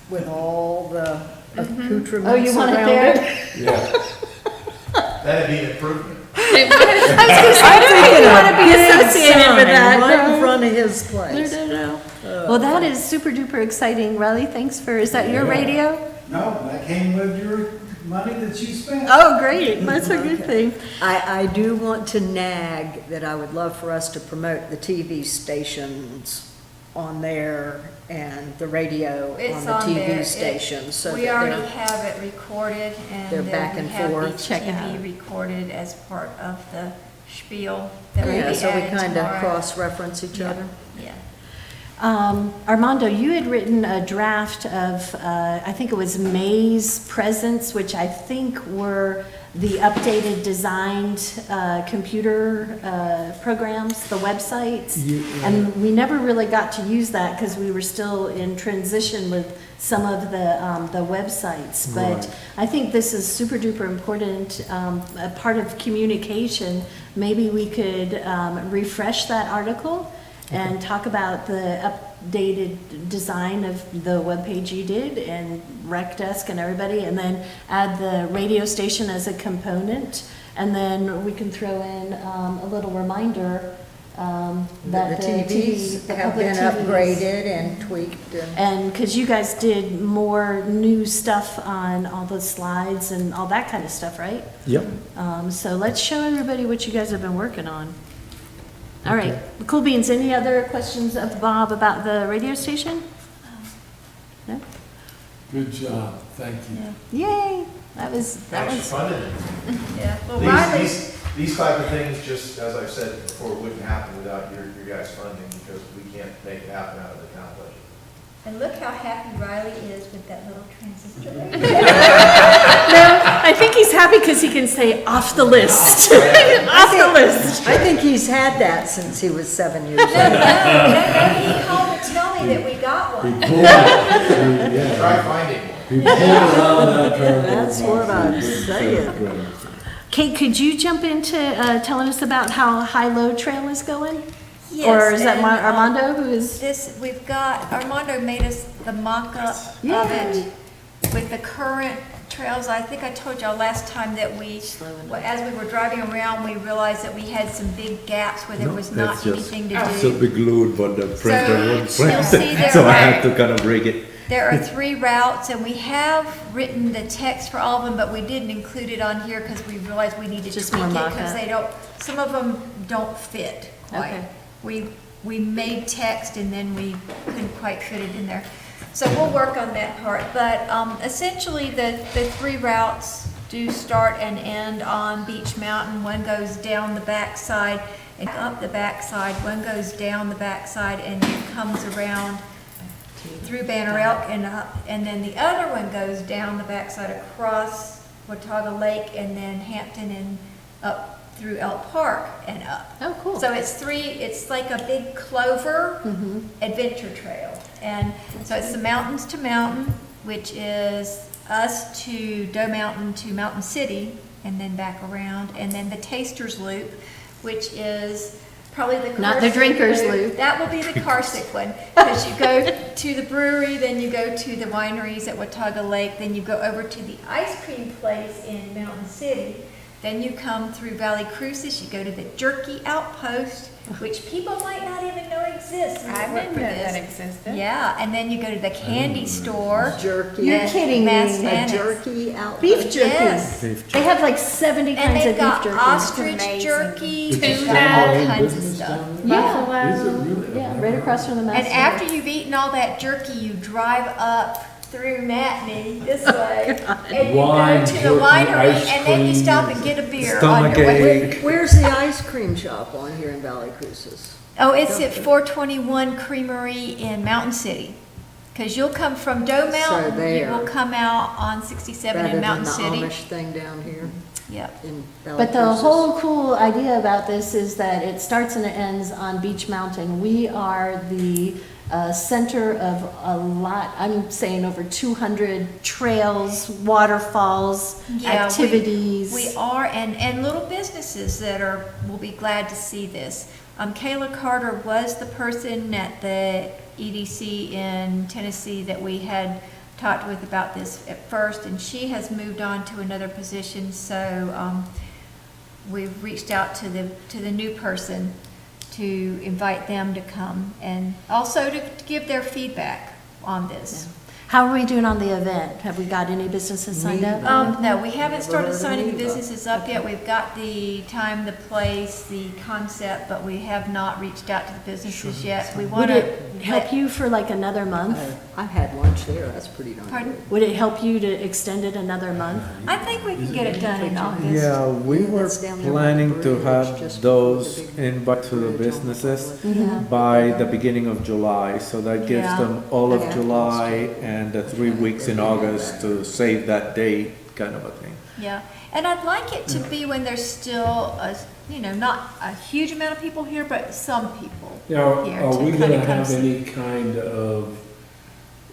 with all the accoutrements oh, you want it around there? it. Yeah. That'd be an improvement. I don't want to be associated with that. Right in No. front of his place. No. Well, that is super duper exciting. Riley, thanks for, is that your Yeah. radio? No, that came with your money that you spent. Oh, great. That's a good thing. I do want to nag that I would love for us to promote the TV stations on there and the radio on It's the on there. TV stations. So We that already they're- have it recorded, and They're then back we and have the forth. Check it TV out. recorded as part of the spiel that will be Yeah, so we added kind of tomorrow. cross-reference each Yeah, other. Yeah. Armando, you had written a draft of, I think it was May's presents, which I think were the updated designed computer programs, the websites. And we never really got to use that because we were still in transition with some of the websites. But Right. I think this is super duper important, a part of communication. Maybe we could refresh that article and talk about the updated design of the webpage you did and Rec Desk and everybody, and then add the radio station as a component. And then we can throw in a little reminder that The TVs the have public been TVs upgraded and tweaked and. and because you guys did more new stuff on all the slides and all that kind of stuff, right? Yep. So let's show everybody what you guys have been working on. All right, cool beans. Any other questions of Bob about the radio station? No? Good job, thank you. Yay! That was, Thanks for funding it. Yeah, well, Riley, These type of things, just as I've said before, wouldn't happen without your guys' funding, because we can't make it happen out of the town budget. and look how happy Riley is with that little transistor. I think he's happy because he can say off the list. Off the list. I think he's had that since he was 7 years old. He called to tell me that we got one. Try finding one. He pulled it out of that cardboard That's what box. I'm saying. Kate, could you jump into telling us about how High Low Trail is going? Yes, Or is that and, Armando who is? This, we've got, Armando made us the mock-up of Yay. it with the current trails, I think I told y'all last time that as we were driving around, we realized that we had some big gaps where there was not It's just anything to do. super glued, but the printer wouldn't you'll print see it, there so I are- had to kind of rig it. There are 3 routes, and we have written the text for all of them, but we didn't include it on here because we realized we needed to Just tweak it more because mock-up. some of them don't fit quite. Okay. We made text and then we couldn't quite fit it in there. So we'll work on that part, but essentially the 3 routes do start and end on Beach Mountain. One goes down the backside and up the backside, one goes down the backside and then comes around through Banner Elk and up, and then the other one goes down the backside across Watauga Lake and then Hampton and up through Elk Park and up. Oh, cool. So it's like a big clover adventure trail. And so it's the Mountains to Mountain, which is us to Doe Mountain to Mountain City and then back around. And then the Taster's Loop, which is probably the Not the car sick drinker's loop. That will be the car sick one. Because you go to the brewery, then you go to the wineries at Watauga Lake, then you go over to the ice cream place in Mountain City. Then you come through Valley Cruises, you go to the Jerky Outpost, which people might not even know exists. when I they work didn't for know this. that existed. Yeah, and then you go to the candy store. Jerky. You're at kidding me. Mass A Annex. jerky out. Beef jerky. Yes. They have like 70 And kinds of they've beef got jerky. ostrich Amazing. jerky, Is they've it got still all own kinds of business stuff. down there? Yeah. Is it really? Yeah, right across from the And Mass. after you've eaten all that jerky, you drive up through Matney this way, and you Wine, go to the jerky, winery, ice and then you cream. stop and get a beer on Stomach your way. ache. Where's the ice cream shop on here in Valley Cruises? Oh, it's at 421 Creamery in Mountain City. Because you'll come from Doe Mountain, you there. will come out on 67 Rather in than Mountain the City. Amish thing down here Yep. in Valley But the Cruises? whole cool idea about this is that it starts and it ends on Beach Mountain. We are the center of a lot, I'm saying over 200 trails, waterfalls, Yeah, activities. We are, and little businesses that will be glad to see this. Kayla Carter was the person at the EDC in Tennessee that we had talked with about this at first, and she has moved on to another position, so we've reached out to the new person to invite them to come and also to give their feedback on this. How are we doing on the event? Have we got any businesses signed up? No, we haven't started Never heard signing the of it. businesses up yet. We've got the time, the place, the concept, but we have not reached out to the businesses yet. We Would want it to help you for like another month? I've had lunch there, that's pretty darn Pardon? good. Would it help you to extend it another month? I think we can get it done in August. Yeah, we Yeah, were that's down there by the planning to bridge, have just those before the big invite to the bridge on the businesses public. by the beginning of July. So that gives Yeah. them all of Yeah. July and the 3 weeks in August to save that date, kind of a thing. Yeah, and I'd like it to be when there's still not a huge amount of people here, but some people Now, here are to we kind gonna of come have see. any kind of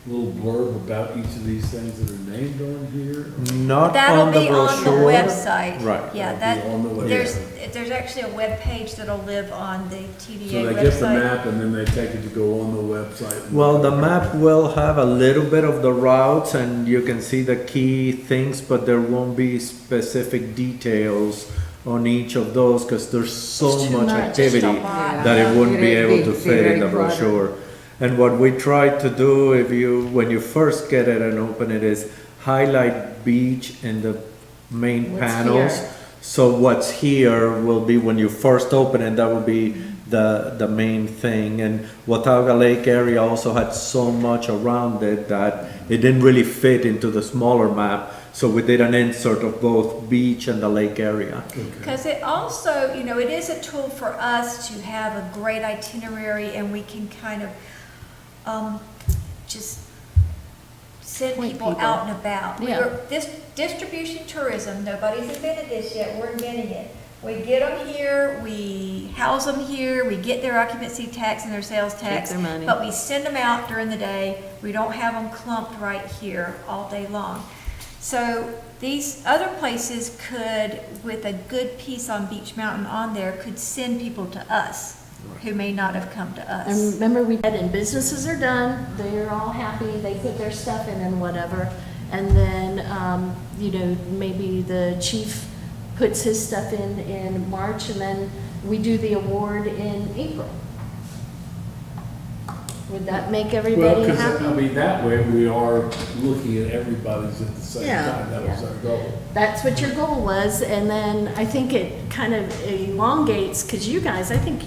little blurb about each of these things that are named on here? Not That'll on the be on the brochure. website. Right. Yeah, That'll be on the website. there's actually a web page that'll live on the TDA So they website. get the map and then they take it to go on the website. Well, the map will have a little bit of the routes and you can see the key things, but there won't be specific details on each of those because there's so It's too much much. activity Just a lot. that it wouldn't be It'd able to be fit in the very cluttered. brochure. And what we try to do when you first get it and open it is highlight beach in the main What's panels. here? So what's here will be when you first open it, that will be the main thing. And Watauga Lake area also had so much around it that it didn't really fit into the smaller map. So we did an insert of both beach and the lake area. Because it also, it is a tool for us to have a great itinerary and we can kind of just send Point people people. out and about. Yeah. This distribution tourism, nobody's invented this yet, we're inventing it. We get them here, we house them here, we get their occupancy tax and their sales tax. their money. But we send them out during the day, we don't have them clumped right here all day long. So these other places could, with a good piece on Beach Mountain on there, could send people to us who may not have come to And us. remember, we had, and businesses are done, they're all happy, they put their stuff in and whatever. And then, maybe the chief puts his stuff in March, and then we do the award in April. Would that make Well, everybody because, happy? that way we are looking at everybody's at the same Yeah. time. That was our goal. That's what your goal was, and then I think it kind of elongates, because you guys, I think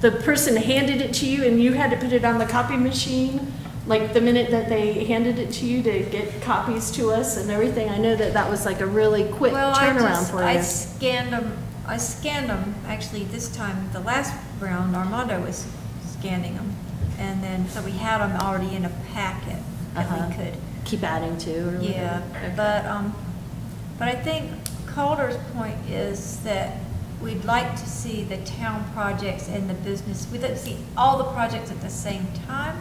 the person handed it to you and you had to put it on the copy machine, like the minute that they handed it to you to get copies to us and everything. I know that was like a really quick Well, turnaround for I you. scanned them, actually, this time, the last round, Armando was scanning them. And then, so we had them already in a packet that Uh-huh. we could, Keep adding to, or whatever. yeah. Okay. But I think Calder's point is that we'd like to see the town projects and the business, we'd like to see all the projects at the same time?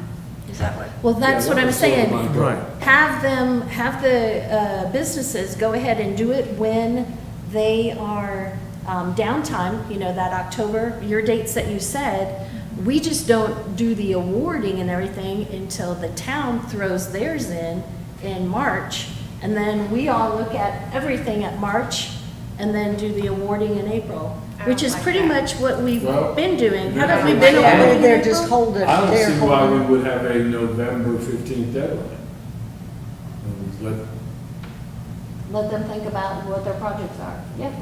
Is that what? Well, that's Yeah, what that I'm was sort of saying. my goal. Right. Have the businesses go ahead and do it when they are downtime, that October, your dates that you said. We just don't do the awarding and everything until the town throws theirs in March. And then we all look at everything at March and then do the awarding in April, I which don't is like pretty that. much what we've Well, been doing. Haven't we yeah, been Yeah, awarding maybe in they're April? just holding, I don't they're see why we holding. would have a November 15th deadline. Let- Let them think about what their projects are. Yep.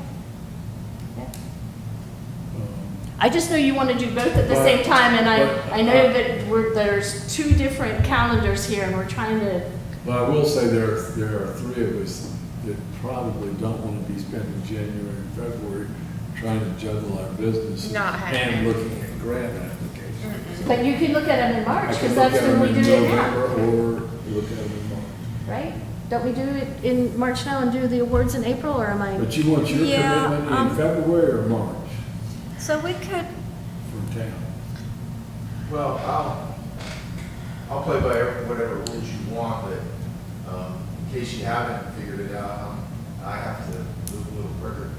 I just know you want to do both at the But- same time, and but- I know that there's two different calendars here, and we're trying to, But I will say there are three of us that probably don't want to be spending January and February trying to juggle our business Not and happening. looking at grant applications. but you can look at them in I March, can because look that's at when them we in do it November now, or look at them in March. right? Don't we do it in March now and do the awards in April, or am I? But you want your Yeah, commitment in February or March So we could, from town? Well, I'll play by whatever rules you want, but in case you haven't figured it out, I have to move a little quicker.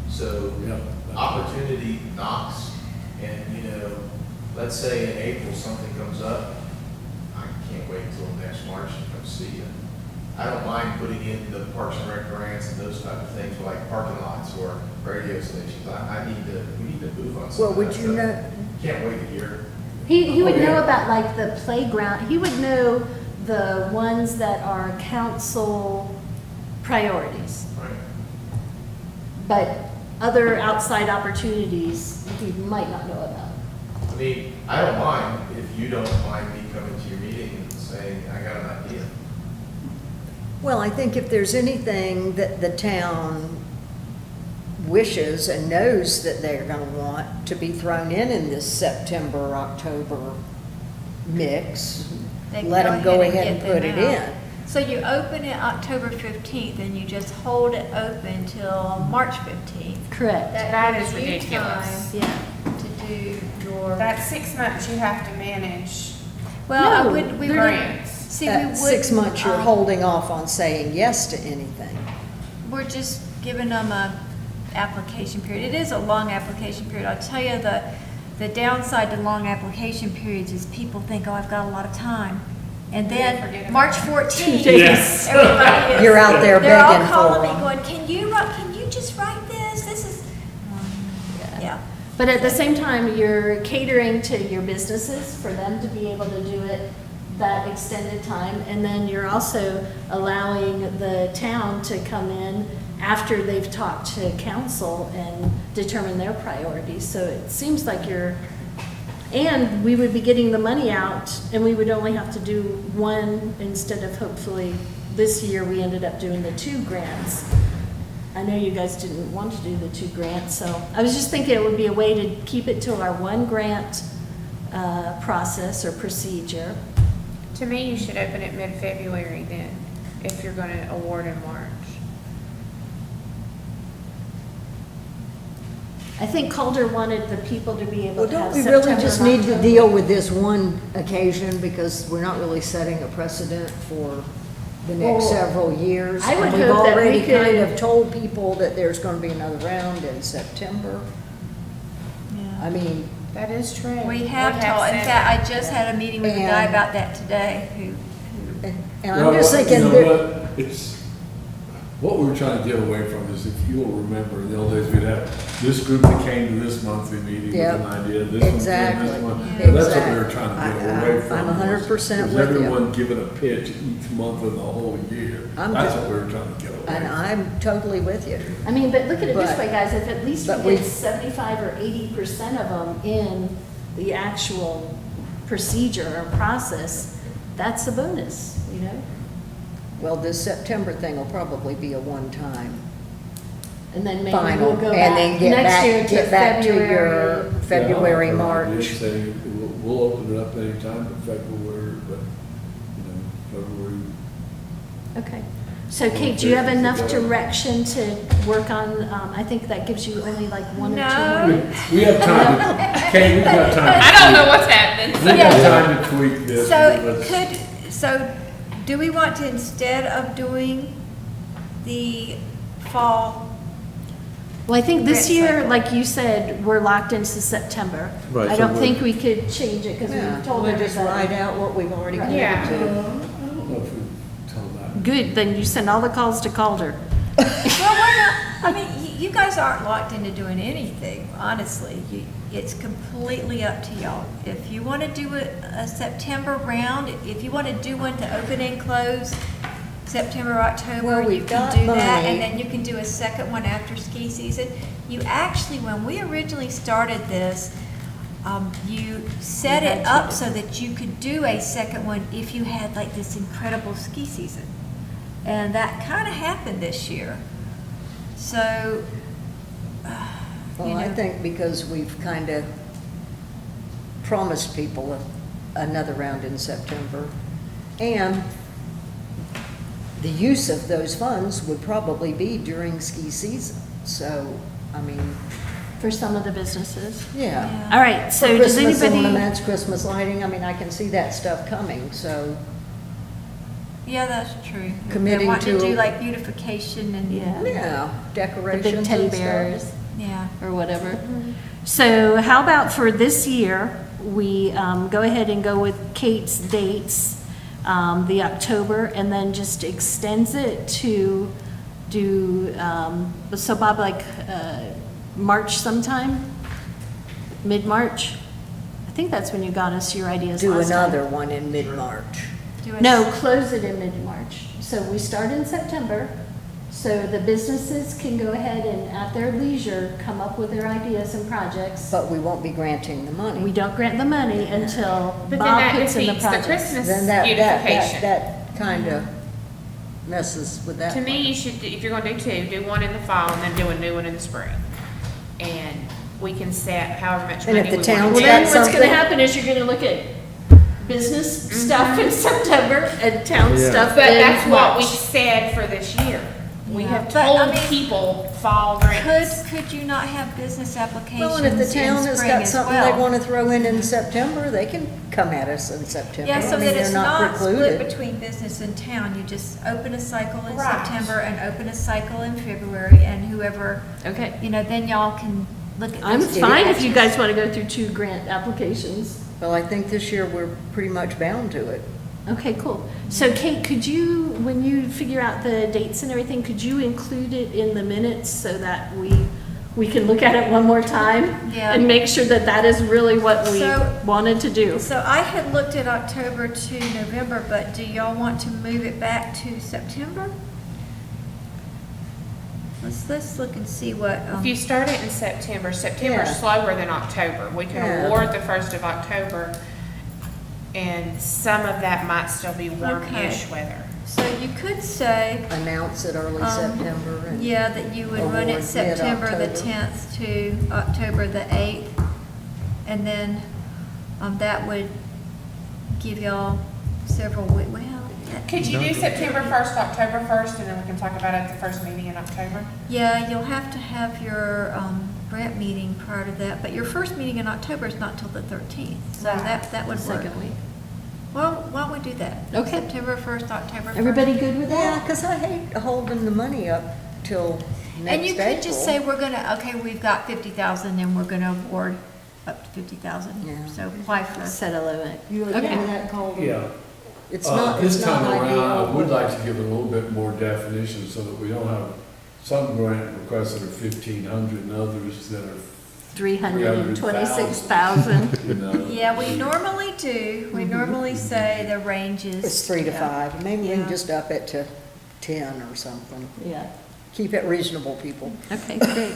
So Yeah. opportunity knocks, and, let's say in April something comes up, I can't wait until next March to come see you. I don't mind putting in the Parks and Rec grants and those type of things, like parking lots or radio stations. We need to move on some Well, of would that you stuff. know, Can't wait a year. He would Oh, yeah. know about like the playground, he would know the ones that are council priorities, Right. but other outside opportunities, he might not know about. I mean, I don't mind if you don't mind me coming to your meeting and saying, I got an idea. well, I think if there's anything that the town wishes and knows that they're gonna want to be thrown in this September, October mix, they can let them go ahead and get put them it out. in. So you open it October 15th, and you just hold it open till March 15th. Correct. That gives is you ridiculous. Yeah. time to do your. That's 6 months you have to manage Well, I No, would, we they're would, grants. see, we At would. 6 months, you're holding off on saying yes to anything. We're just giving them a application period. It is a long application period. I'll tell you, the downside to long application periods is people think, oh, I've got a lot of time. And forget then about March it. 14th, Yes. everybody is. You're out there They're all begging for calling me them. going, can you just write this? This is, yeah. But at the same time, you're catering to your businesses for them to be able to do it that extended time. And then you're also allowing the town to come in after they've talked to council and determine their priorities. So it seems like and we would be getting the money out, and we would only have to do one instead of, hopefully, this year we ended up doing the 2 grants. I know you guys didn't want to do the 2 grants, so I was just thinking it would be a way to keep it to our 1 grant process or procedure. To me, you should open it mid-February then, if you're gonna award in March. I think Calder wanted the people to be able Well, to have don't we September. really just and need to October. deal with this one occasion, because we're not really setting a precedent for the next Well, several years? I would And we've hope that we already kind could- of told people that there's gonna be another round in September. I mean, That is true. We have told, in said fact, I that. just had a meeting with a guy And- about that today, who And I'm just thinking You know that, what? It's, what we're trying to get away from is, if you'll remember, in the old days, we'd have this group that came to this monthly meeting with Yep. an idea, this one came Exactly. this one. Yeah. And that's what we were trying to get I- away from. I'm 100% was with you. everyone giving a pitch each month of the whole year. I'm That's good. what we were trying to get away and from. I'm totally with you. I mean, but look at it this But- way, guys, if at least but we get we- 75 or 80% of them in the actual procedure or process, that's a bonus, you know? Well, this September thing will probably be a one-time And then maybe final, we'll go and then back get next year back, to get back to your February. February, Yeah, I'm March. just saying, we'll open it up anytime in February, but, you know, February. Okay. So Kate, do you have enough direction to work on, I think that gives you only like 1 or 2 No. minutes. We have time to, Kate, we've got time. I don't know what's happening. We've got time to tweak this. So do we want to, instead of doing the fall, Well, I think this Grant year, cycle. like you said, we're locked into September. Right, I so don't we're- think we could change it because Yeah, we've told we'll just write everybody. out what we've already Right. committed I to. don't know if we tell that. Good, then you send all the calls to Calder. well, we're not, I mean, you guys aren't locked into doing anything, honestly. It's completely up to y'all. If you want to do a September round, if you want to do one to open and close September, October, Well, you we've can got do that, money. and then you can do a second one after ski season. You actually, when we originally started this, you set it up so that you could do a second one if you had like this incredible ski season. And that kind of happened this year. So, Well, I think because we've kind of promised people another round in September, and the use of those funds would probably be during ski season. So, I mean, For some of the businesses. yeah. All right, so For does Christmas anybody, ornaments, Christmas lighting, I mean, I can see that stuff coming, so. yeah, that's true. Committing They want to to- do like beautification and, Yeah. Yeah, the decorations big and teddy stuff. bears yeah. or whatever? So how about for this year, we go ahead and go with Kate's dates, the October, and then just extends it to do, so Bob, like March sometime? Mid-March? I think that's when you got us your ideas Do last time. another one in mid-March. Do a- No, close it in mid-March. So we start in September, so the businesses can go ahead and at their leisure, come up with their ideas and projects. But we won't be granting the money. We don't grant the money until But then Bob that puts in the defeats the projects. Christmas Then beautification. that kind of messes with that. To me, you should, if you're gonna do two, do one in the fall and then do a new one in the spring. And we can set however much And money if we the want. town's Well, to. then got what's gonna something- happen is you're gonna look at business stuff in September and town Yeah. stuff But in that's what we March. said for this year. We Yeah. have But, I told mean, people fall grants. Could you not have business applications Well, and if the in town has spring got as something they well? want to throw in September, they can come at us in September. Yeah, I so mean, that they're it's not split precluded. between business and town. You just open a cycle in Right. September and open a cycle in February, and whoever, Okay. then y'all can look at I'm those two fine if you actions. guys wanna go through 2 grant applications. Well, I think this year we're pretty much bound to it. Okay, cool. So Kate, could you, when you figure out the dates and everything, could you include it in the minutes so that we can look at it one more time? Yeah. And make sure that that is really what we So- wanted to do? So I had looked at October to November, but do y'all want to move it back to September? Let's look and see what, If you start it in September, September's Yeah. slower than October. We can Yeah. award the 1st of October, and some of that might still be warm-ish Okay. weather. so you could say, Announce it early September and. yeah, that you would run Award it September the mid-October. 10th to October the 8th. And then, that would give y'all several, well, that- Could you do September 1st, October 1st, and then we can talk about it at the first meeting in October? yeah, you'll have to have your, grant meeting prior to that, but your first meeting in October is not till the 13th, so Right. that would work. Second week. Well, why don't we do that? Okay. September 1st, October 1st. Everybody good with Yeah, that? because I hate holding the money up till next And you could just say, April. we're gonna, okay, we've got 50,000 and we're gonna award up to 50,000. Yeah. So apply for. Set a limit. You Okay. agree with that, Colton? Yeah, It's not, This it's not time around, I ideal. would like to give it a little bit more definition so that we don't have some grant requests that are 1,500 and others that are, 326,000. you know. Yeah, we normally do. We normally say the range is. It's 3 to 5. Maybe we Yeah. can just up it to 10 or something. Yeah, Keep it reasonable, people. okay, great.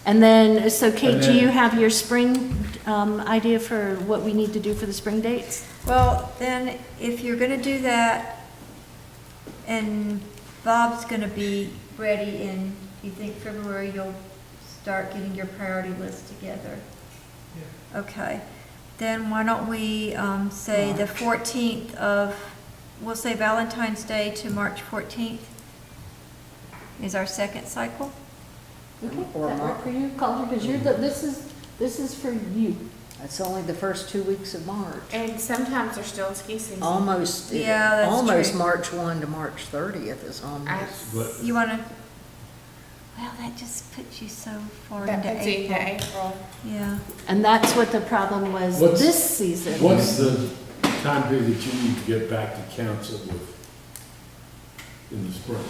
And then, so Kate, And do you then- have your spring idea for what we need to do for the spring dates? Well, then, if you're gonna do that, and Bob's gonna be ready in, you think February, you'll start getting your priority list together? Okay, then why don't we, say the 14th of, we'll say Valentine's Day to March 14th is our second cycle? Okay, Or that work not. for you, Calder? Because this is for you. It's only the first 2 weeks of March. And sometimes they're still in ski season. Almost, Yeah, that's almost true. March 1 to March 30th is almost. But You wanna, well, that just puts you so far That into puts you into April. April. Yeah. And that's what the problem was What's- this season. what's the time period that you need to get back to council with in the spring?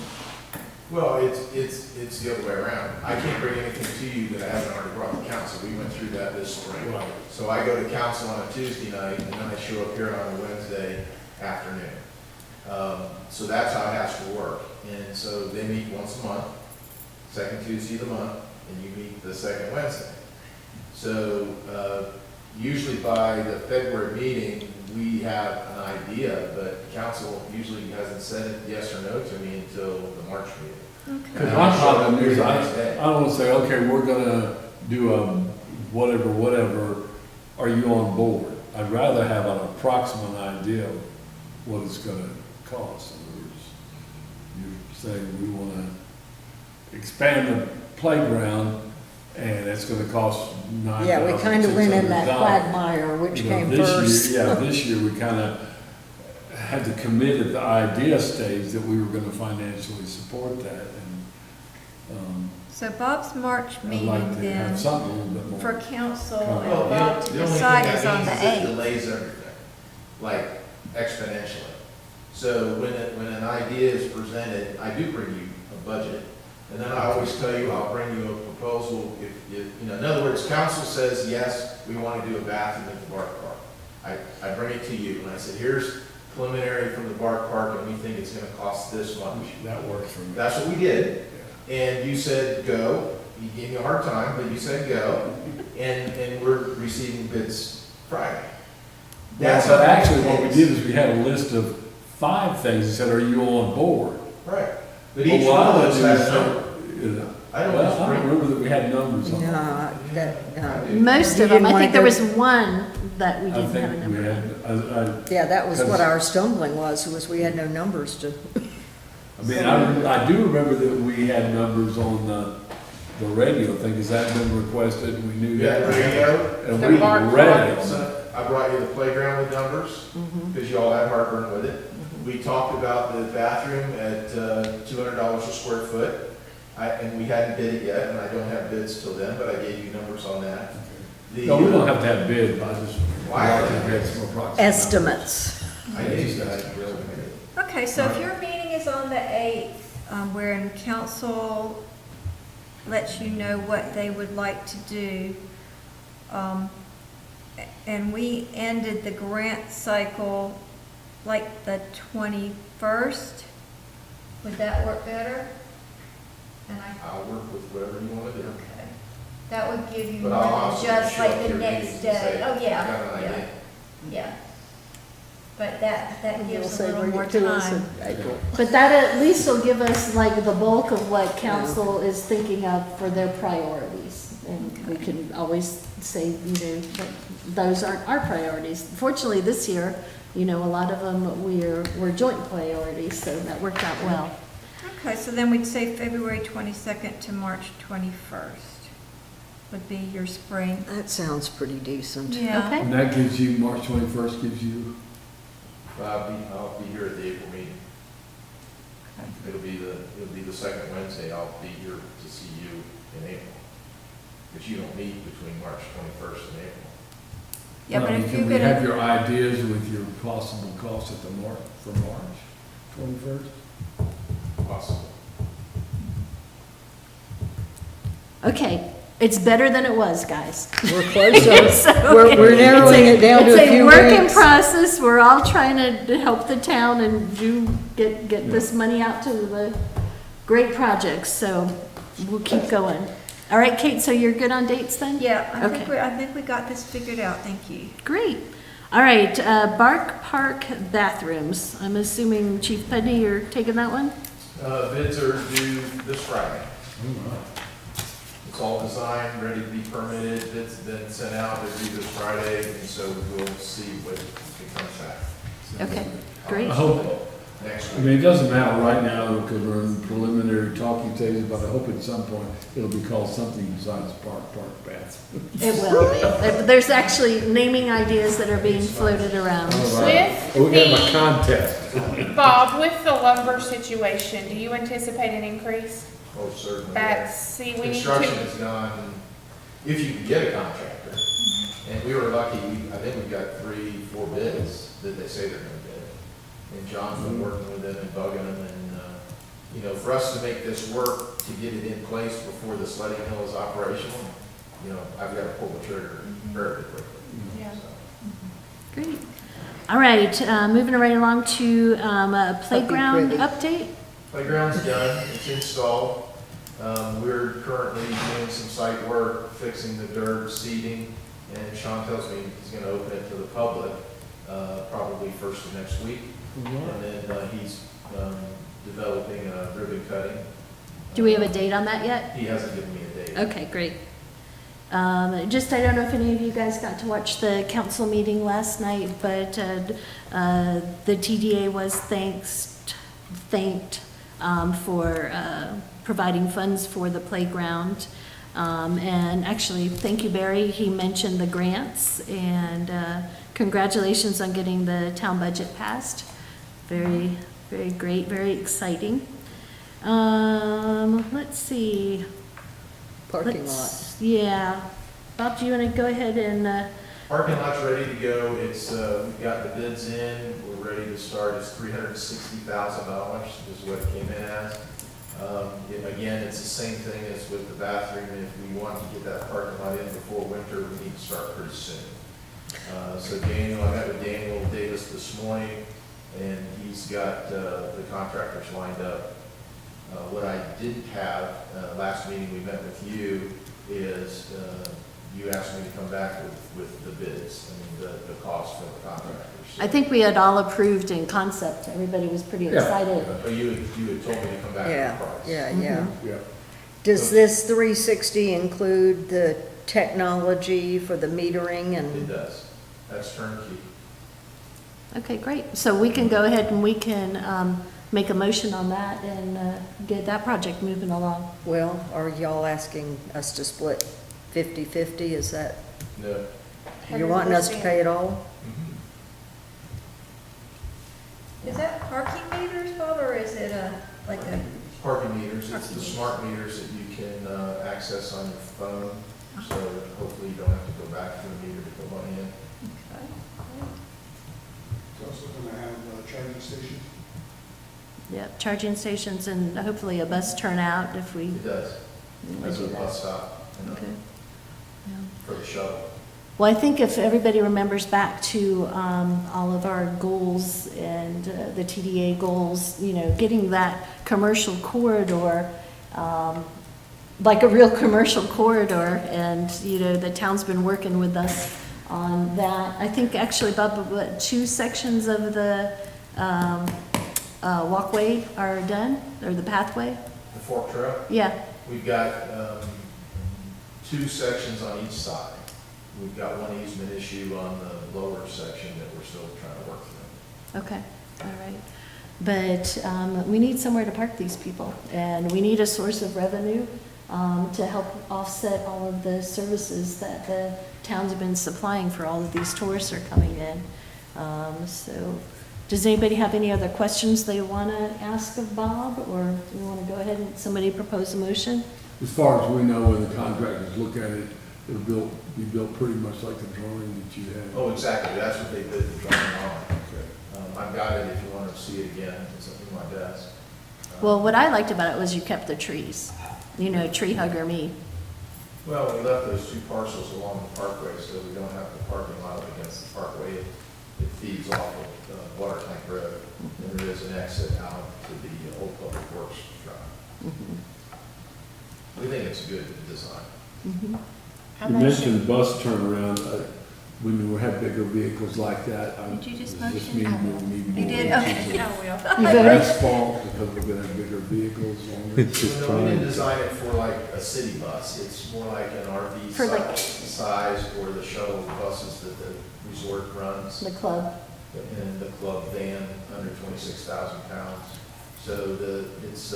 Well, it's the other way around. I can't bring anything to you that I haven't already brought to council. We went through that this spring. Right. So I go to council on a Tuesday night, and then I show up here on a Wednesday afternoon. So that's how it has to work. And so they meet once a month, second Tuesday of the month, and you meet the second Wednesday. So usually by the February meeting, we have an idea, but council usually hasn't said it yes or no to me until the March meeting. Because my problem is, I don't want to say, okay, we're gonna do a whatever, are you on board? I'd rather have an approximate idea of what it's gonna cost. In other words, you're saying we wanna expand the playground, and it's gonna cost $9,600. Yeah, we kind of went in that quagmire, which You know, came this year- first. Yeah, this year we kind of had to commit at the idea stage that we were going to financially support that, and So Bob's March I'd meeting like to then have something a little bit more. for council Well, and Well, Bob to the only decide thing is that on the means is it 8th. delays everything, like exponentially. So when an idea is presented, I do bring you a budget, and then I always tell you, I'll bring you a proposal if, you know, in other words, council says, yes, we want to do a bathroom at the Bark Park. I bring it to you, and I said, here's preliminary from the Bark Park, and we think it's gonna cost this much. That works for me. That's what we did, Yeah. and you said go. You gave me a hard time, but you said go, and we're receiving bids Friday. That's how actually what we it did is. is we had a list of 5 things and said, are you on board? Right, but Well, each what one I of would those do has is a say, number. I don't Well, I just don't bring. remember that we had numbers on it. No, Most You of them, didn't I wanna think there go- was one that we I didn't have a think we number had, on. yeah, that was what Because- our stumbling was we had no numbers to. I mean, I do remember that we had numbers on the radio thing. Has that been requested? And we knew Yeah, that. radio. And The we Bark were ready Park. on So that. I brought you the playground with numbers, because you all had heartburn with it. We talked about the bathroom at $200 a square foot, and we hadn't bid it yet, and I don't have bids till then, but I gave you numbers on that. No, we don't have to have bid, I just, Why? I'd like to have some approximate. Estimates. I gave you that, really. Okay, so if your meeting is on the 8th, wherein council lets you know what they would like to do, and we ended the grant cycle like the 21st, would that work better? And I'll work with whatever you want to do. okay, that would give you But more I'll than also just show up like to the your next meetings and day. say, Oh, "I yeah, got an yeah, idea." yeah. But that You'll gives say, a little bring more it to us time. in April. But that at least will give us like the bulk of what council is thinking of for their priorities. And we can always say, that those aren't our priorities. Fortunately, this year, a lot of them were joint priorities, so that worked out well. Okay, so then we'd say February 22nd to March 21st would be your spring. That sounds pretty decent. Yeah. Okay. And that gives you, March 21st gives you, I'll be here at the April meeting. It'll be the second Wednesday. I'll be here to see you in April. But you don't meet between March 21st and April. Yeah, but if Can you're we have gonna, your ideas with your possible costs at the for March 21st? Possible. Okay, it's better than it was, guys. We're closer. So, We're narrowing it down to a It's a few work in weeks. process. We're all trying to help the town and get this money out to the great projects, so we'll keep going. All right, Kate, so you're good on dates then? yeah, Okay. I think we got this figured out, thank you. Great. All right, Bark Park bathrooms. I'm assuming Chief Pudney, you're taking that one? Bids are due this Friday. It's all designed, ready to be permitted, bids have been sent out, they're due this Friday, and so we'll see what it comes back. Okay, great. I hope, Next I week. mean, it doesn't matter right now because we're in preliminary talking stages, but I hope at some point it'll be called something besides Park Bath. It will be. There's actually naming ideas that are being floated around. All right. With We have a the, contest. Bob, with the lumber situation, do you anticipate an increase? Oh, certainly. That's, see, we need Construction to, has gone, if you can get a contractor, and we were lucky, I think we got 3-4 bids that they say they're gonna bid. And John's been working with them and bugging them, and, you know, for us to make this work, to get it in place before the sledding hill is operational, you know, I've got to pull the trigger very quickly. Yeah. So. Great. All right, moving right along to a playground pretty. update. Playground's done, it's installed. We're currently doing some site work, fixing the dirt, seeding, and Sean tells me he's gonna open it to the public, probably first of next week. And then he's developing ribbon cutting. Do we have a date on that yet? He hasn't given me a date. Okay, great. Just, I don't know if any of you guys got to watch the council meeting last night, but the TDA was thanked for providing funds for the playground. And actually, thank you, Barry. He mentioned the grants, and congratulations on getting the town budget passed. Very, very great, very exciting. Let's see. Parking lot. Yeah. Bob, do you want to go ahead and, Parking lot's ready to go. It's, we've got the bids in. We're ready to start. It's $360,000 is what it came in as. Again, it's the same thing as with the bathroom. If we want to get that parking lot in before winter, we need to start pretty soon. So Daniel, I met with Daniel Davis this morning, and he's got the contractors lined up. What I didn't have, last meeting we met with you, is you asked me to come back with the bids, I mean, the cost for the contractors. I think we had all approved in concept. Everybody was pretty Yeah. excited. But you had told me to come back Yeah, with the price. yeah. Yeah. Does this 360 include the technology for the metering It and? does. That's turnkey. Okay, great. So we can go ahead and we can make a motion on that and get that project moving along. Well, are y'all asking us to split 50/50? Is that, No. you're wanting us to pay it all? Is that parking meters, Bob, or is it like a, Parking meters, it's the smart meters that you can access on your phone, so hopefully you don't have to go back to the meter to put money in. It's also going to have charging stations. Yep, charging stations and hopefully a bus turnout if we It does. That's do a that. bus stop, you know, Okay. Yeah. for the shuttle. Well, I think if everybody remembers back to all of our goals and the TDA goals, you know, getting that commercial corridor, like a real commercial corridor, and, you know, the town's been working with us on that. I think actually, Bob, what, 2 sections of the walkway are done, or the pathway? The fork trail, Yeah, we've got 2 sections on each side. We've got one easement issue on the lower section that we're still trying to work through. okay, all right. But we need somewhere to park these people, and we need a source of revenue to help offset all of the services that the town's been supplying for all of these tourists are coming in. So, does anybody have any other questions they want to ask of Bob, or do you want to go ahead and somebody propose a motion? As far as we know, when the contractors look at it, it'll be built pretty much like the drawing that you had. Oh, exactly, that's what they did the drawing on. Okay. I've got it if you want to see it again, it's up in my desk. Well, what I liked about it was you kept the trees. You know, tree hugger me. Well, we left those two parcels along the parkway, so we don't have the parking lot up against the parkway. It feeds off of Water Tank Road, and there is an exit out to the old Public Works drive. We think it's a good design. I You motion- mentioned bus turnaround, when we have bigger vehicles like that. Did you just does this motion? mean we'll need You more did? inches Okay. I of will. You voted? asphalt because we're gonna have bigger vehicles longer? It's just No, we trying didn't to. design it for like a city bus, it's more like an RV For like- size or the shuttle buses that the resort runs. The club. In the club van, under 26,000 pounds. So it's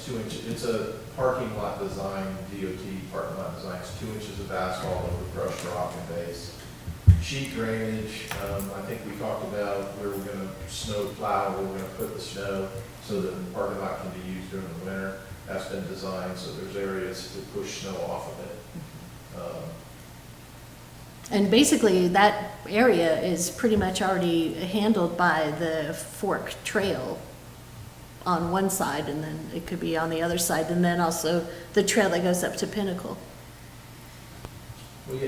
2 inches, it's a parking lot design, DOT parking lot design, it's 2 inches of asphalt over crushed rock and base. Sheet drainage, I think we talked about where we're gonna snow plow, where we're gonna put the snow so that the parking lot can be used during the winter. That's been designed, so there's areas to push snow off of it. And basically, that area is pretty much already handled by the Fork Trail on one side, and then it could be on the other side, and then also the trail that goes up to Pinnacle.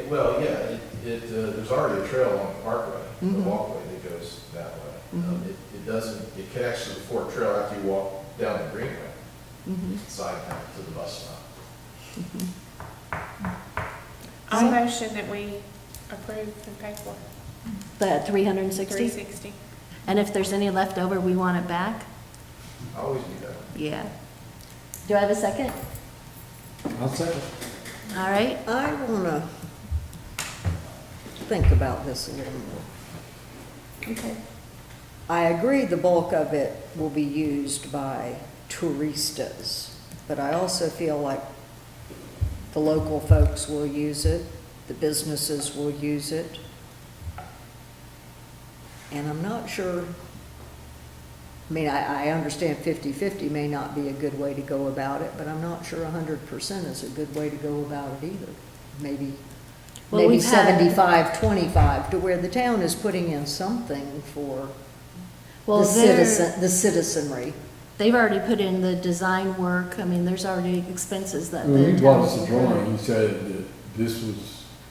Well, yeah, there's already a trail along the parkway, the Mhm. walkway that goes that way. Mhm. It doesn't, it connects to the Fork Trail after you walk down the greenway, side path to the bus stop. I motion that we approve and pay for The 360? 360. And if there's any left over, we want it back? I always do that. Yeah. Do I have a second? I'll second. All right. I want to think about this a little more. Okay. I agree the bulk of it will be used by touristas, but I also feel like the local folks will use it, the businesses will use it. And I'm not sure, I mean, I understand 50/50 may not be a good way to go about it, but I'm not sure 100% is a good way to go about it either. Maybe Well, we've had- 75/25, to where the town is putting in something for Well, the citizenry. they've already put in the design work. I mean, there's already expenses that the When he brought us town- the drawing, he said that this was,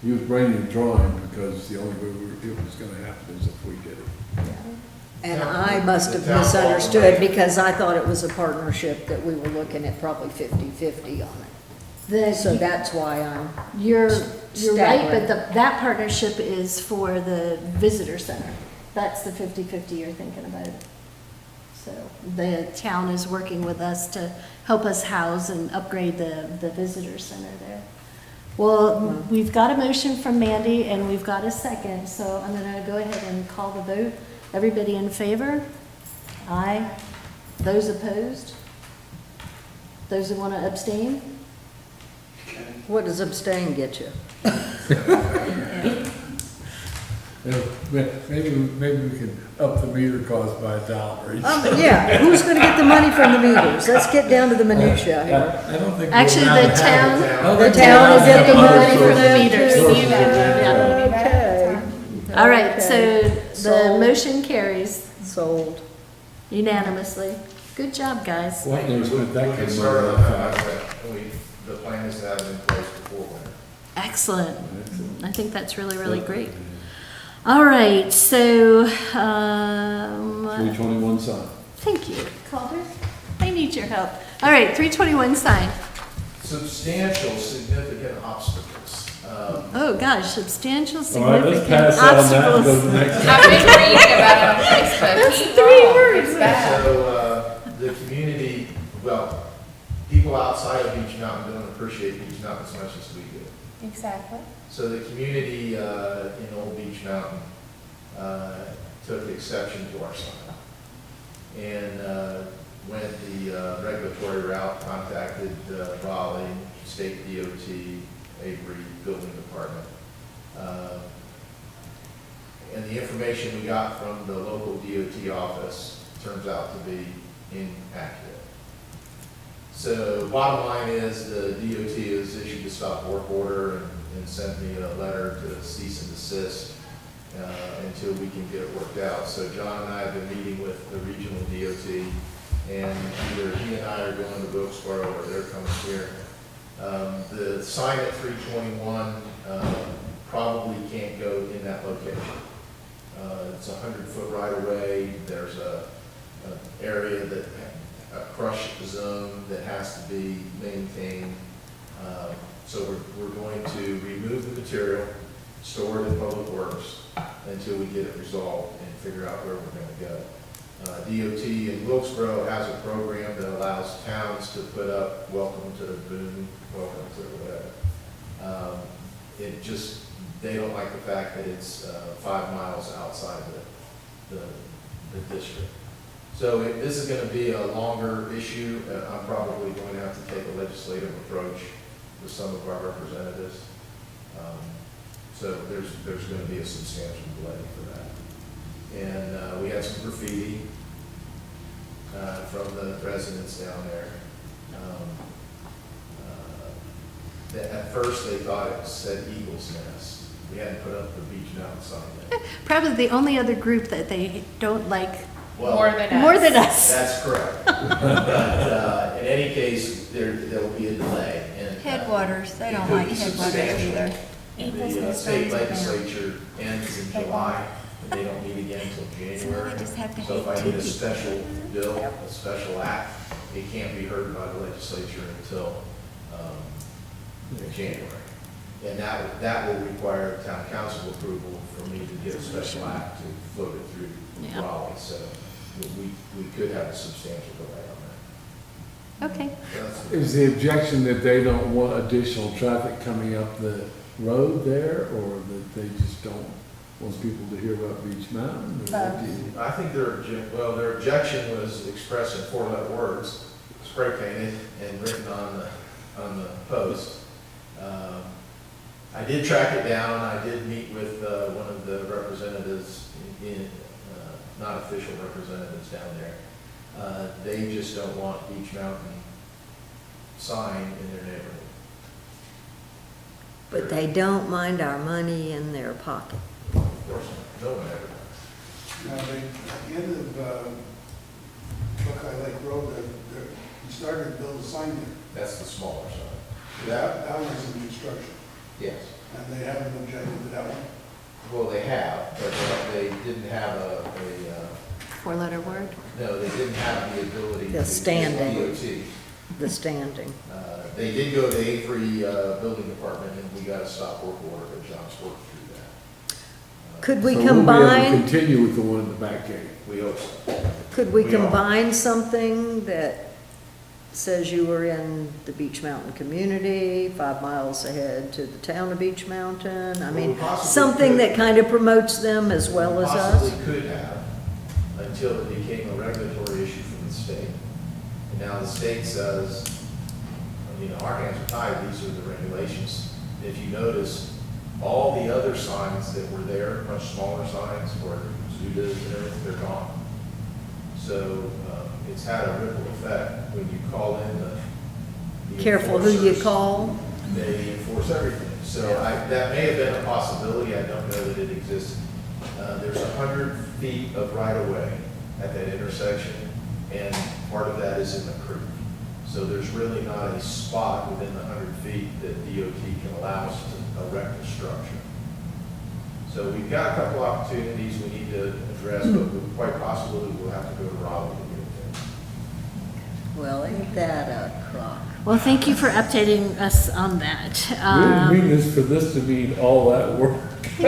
he was bringing the drawing because the only way it was gonna happen is if we did it. And I must have misunderstood, because I thought it was a partnership that we were looking at probably 50/50 on it. So that's why I'm, You're right, Staggering. but that partnership is for the visitor center. That's the 50/50 you're thinking about. So the town is working with us to help us house and upgrade the visitor center there. Well, we've got a motion from Mandy and we've got a second, so I'm gonna go ahead and call the vote. Everybody in favor? Aye. Those opposed? Those who want to abstain? what does abstain get you? Maybe we can up the meter cost by $1. Yeah, who's gonna get the money from the meters? Let's get down to the minutia here. I don't think. Actually, we're allowed the to have town- it. I don't The think we're town allowed will to get have the other money for sources. that meters. too. You got it, Okay. All right, so the Sold. motion carries Sold. unanimously. Good job, guys. Well, We there's been that can kind of start money on on that, file. the plan is to have it in place before winter. Excellent. I think that's really, really great. All right, so, 321 sign. thank you, Calder. I need your help. All right, 321 sign. Substantial, significant obstacles. Oh, gosh, substantial, All right, let's significant pass on that and go to obstacles. the next. I've been reading about it on Facebook. That's It's 3 wrong. words. It's bad. So, the community, well, people outside of Beach Mountain don't appreciate Beach Mountain as much as we do. Exactly. So the community in Old Beach Mountain took exception to our sign. And went the regulatory route, contacted Raleigh, State DOT, Avery Building Department. And the information we got from the local DOT office turns out to be inaccurate. So bottom line is the DOT has issued a stop work order and and sent me a letter to cease and desist until we can get it worked out. So John and I have been meeting with the regional DOT, and either he and I are going to Wilkesboro or they're coming here. The sign at 321 probably can't go in that location. It's a 100-foot right of way. There's an area that, a crush zone that has to be maintained. So we're going to remove the material, store it in Public Works until we get it resolved and figure out where we're going to go. DOT in Wilkesboro has a program that allows towns to put up welcome to Boone, welcome to whatever. It just, they don't like the fact that it's 5 miles outside the district. So this is going to be a longer issue. I'm probably going to have to take a legislative approach with some of our representatives. So there's going to be a substantial delay for that. And we had some graffiti from the residents down there. At first they thought it said Eagle's Nest. We hadn't put up the Beach Mountain sign yet. Probably the only other group that they don't like Well, more than us. that's correct. But in any case, there will be a delay. And, Headwaters, they it don't could like be headwaters substantial. either. The state legislature ends in July, and they don't meet again until January. So they just have to So if hate I need a Tiki. special bill, a special act, it can't be heard by the legislature until January. And that will require town council approval for me to get a special act to float it through Yeah. Raleigh. So we could have a substantial delay on Okay. that. That's- Is the objection that they don't want additional traffic coming up the road there, or that they just don't want people to hear about Beach Mountain? Or what do you- I think their objection was expressed in 4-letter words, spray painted and written on the post. I did track it down. I did meet with one of the representatives, not official representatives down there. They just don't want Beach Mountain sign in their neighborhood. But they don't mind our money in their pocket. Of course, no one ever does. Now, at the end of Buckeye Lake Road, you started to build a sign there. That's the smaller side. That one's in construction, Yes. and they haven't objected to that one. Well, they have, but they didn't have a 4-letter word. no, they didn't have the ability The to. standing. DOT. The standing. They did go to Avery Building Department, and we got a stop work order, but John's worked through that. Could we So we'll be able to combine, continue with the one in the back gate. We hope so. could we We are. combine something that says you were in the Beach Mountain community, 5 miles ahead to the town of Beach Mountain? I mean, Well, we possibly something could. that kind of promotes them as well as us? Possibly could have, until it became a regulatory issue from the state. And now the state says, our hands are tied, these are the regulations. If you notice, all the other signs that were there, much smaller signs, or Zudas and everything, they're gone. So it's had a ripple effect. When you call in the Careful who you enforcers, call. they enforce everything. So that may have been a possibility, I don't know that it exists. There's 100 feet of right-of-way at that intersection, and part of that is in the creek. So there's really not a spot within the 100 feet that DOT can allow us to erect a structure. So we've got a couple opportunities we need to address, but quite possibly we'll have to go to Raleigh to get it Well, ain't that a crock? Well, thank you for updating us on that. We didn't mean this for this to mean all that work. We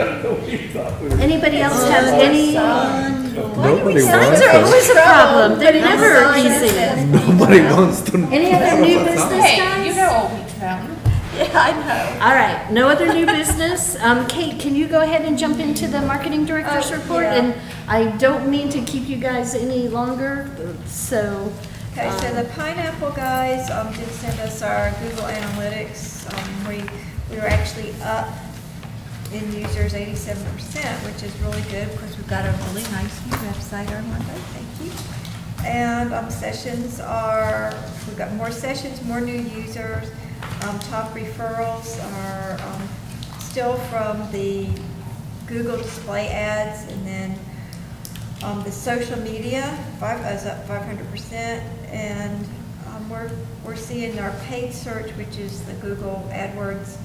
thought we were- Anybody else have any? Nobody Signs wants are us. always a problem. They're never easy. Nobody wants to. Any other new business, Hey, you guys? know Old Beach Mountain. Yeah, I know. All right, no other new business. Kate, can you go ahead and jump into the marketing director's Oh, report? yeah. And I don't mean to keep you guys any longer, so. Okay, so the Pineapple guys did send us our Google Analytics. We were actually up in users 87%, which is really good because we've got a really nice new website on Monday. Thank you. And sessions we've got more sessions, more new users. Top referrals are still from the Google display ads, and then the social media is up 500%, and we're seeing our paid search, which is the Google AdWords,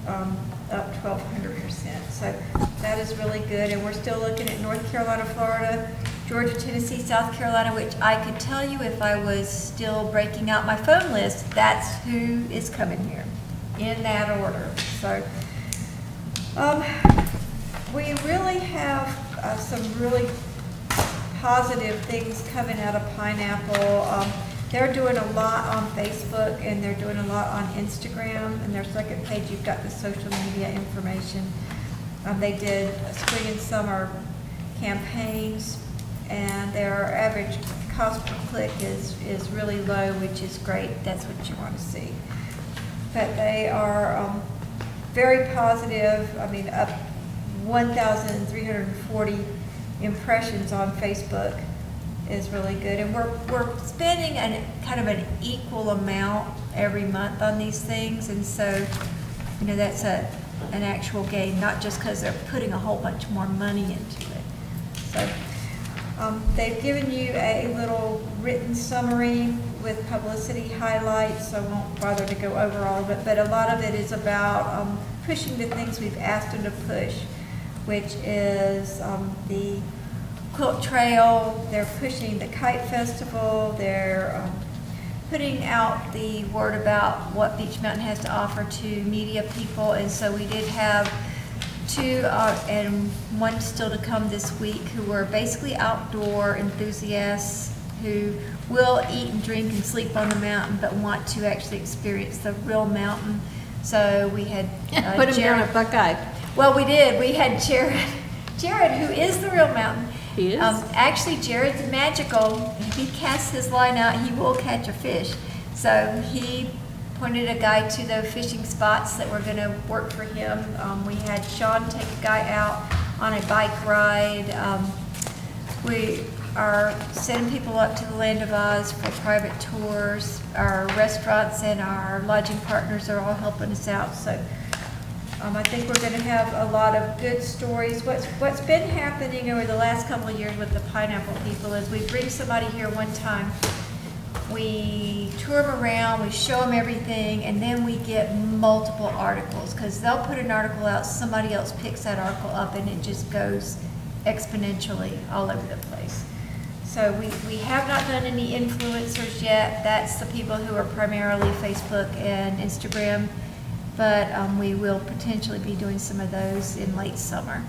up 1,200%. So that is really good, and we're still looking at North Carolina, Florida, Georgia, Tennessee, South Carolina, which I could tell you if I was still breaking out my phone list, that's who is coming here, in that order. So we really have some really positive things coming out of Pineapple. They're doing a lot on Facebook, and they're doing a lot on Instagram. And their second page, you've got the social media information. They did spring and summer campaigns, and their average cost per click is really low, which is great. That's what you want to see. But they are very positive. I mean, up 1,340 impressions on Facebook is really good, and we're spending kind of an equal amount every month on these things, and so that's an actual gain, not just because they're putting a whole bunch more money into it. So they've given you a little written summary with publicity highlights, so I won't bother to go over all of it, but a lot of it is about pushing the things we've asked them to push, which is the Quilt Trail. They're pushing the Kite Festival. They're putting out the word about what Beach Mountain has to offer to media people, and so we did have two, and one still to come this week, who were basically outdoor enthusiasts who will eat and drink and sleep on the mountain, but want to actually experience the real mountain. So we had Put him down at Buckeye. Well, we did. We had Jared, who is the real mountain. He is? Actually, Jared's magical. If he casts his line out, he will catch a fish. So he pointed a guy to the fishing spots that were going to work for him. We had Sean take a guy out on a bike ride. We are sending people up to the Land of Oz for private tours. Our restaurants and our lodging partners are all helping us out. So I think we're going to have a lot of good stories. What's been happening over the last couple of years with the Pineapple people is we bring somebody here one time, we tour them around, we show them everything, and then we get multiple articles, because they'll put an article out, somebody else picks that article up, and it just goes exponentially all over the place. So we have not done any influencers yet. That's the people who are primarily Facebook and Instagram. But we will potentially be doing some of those in late summer.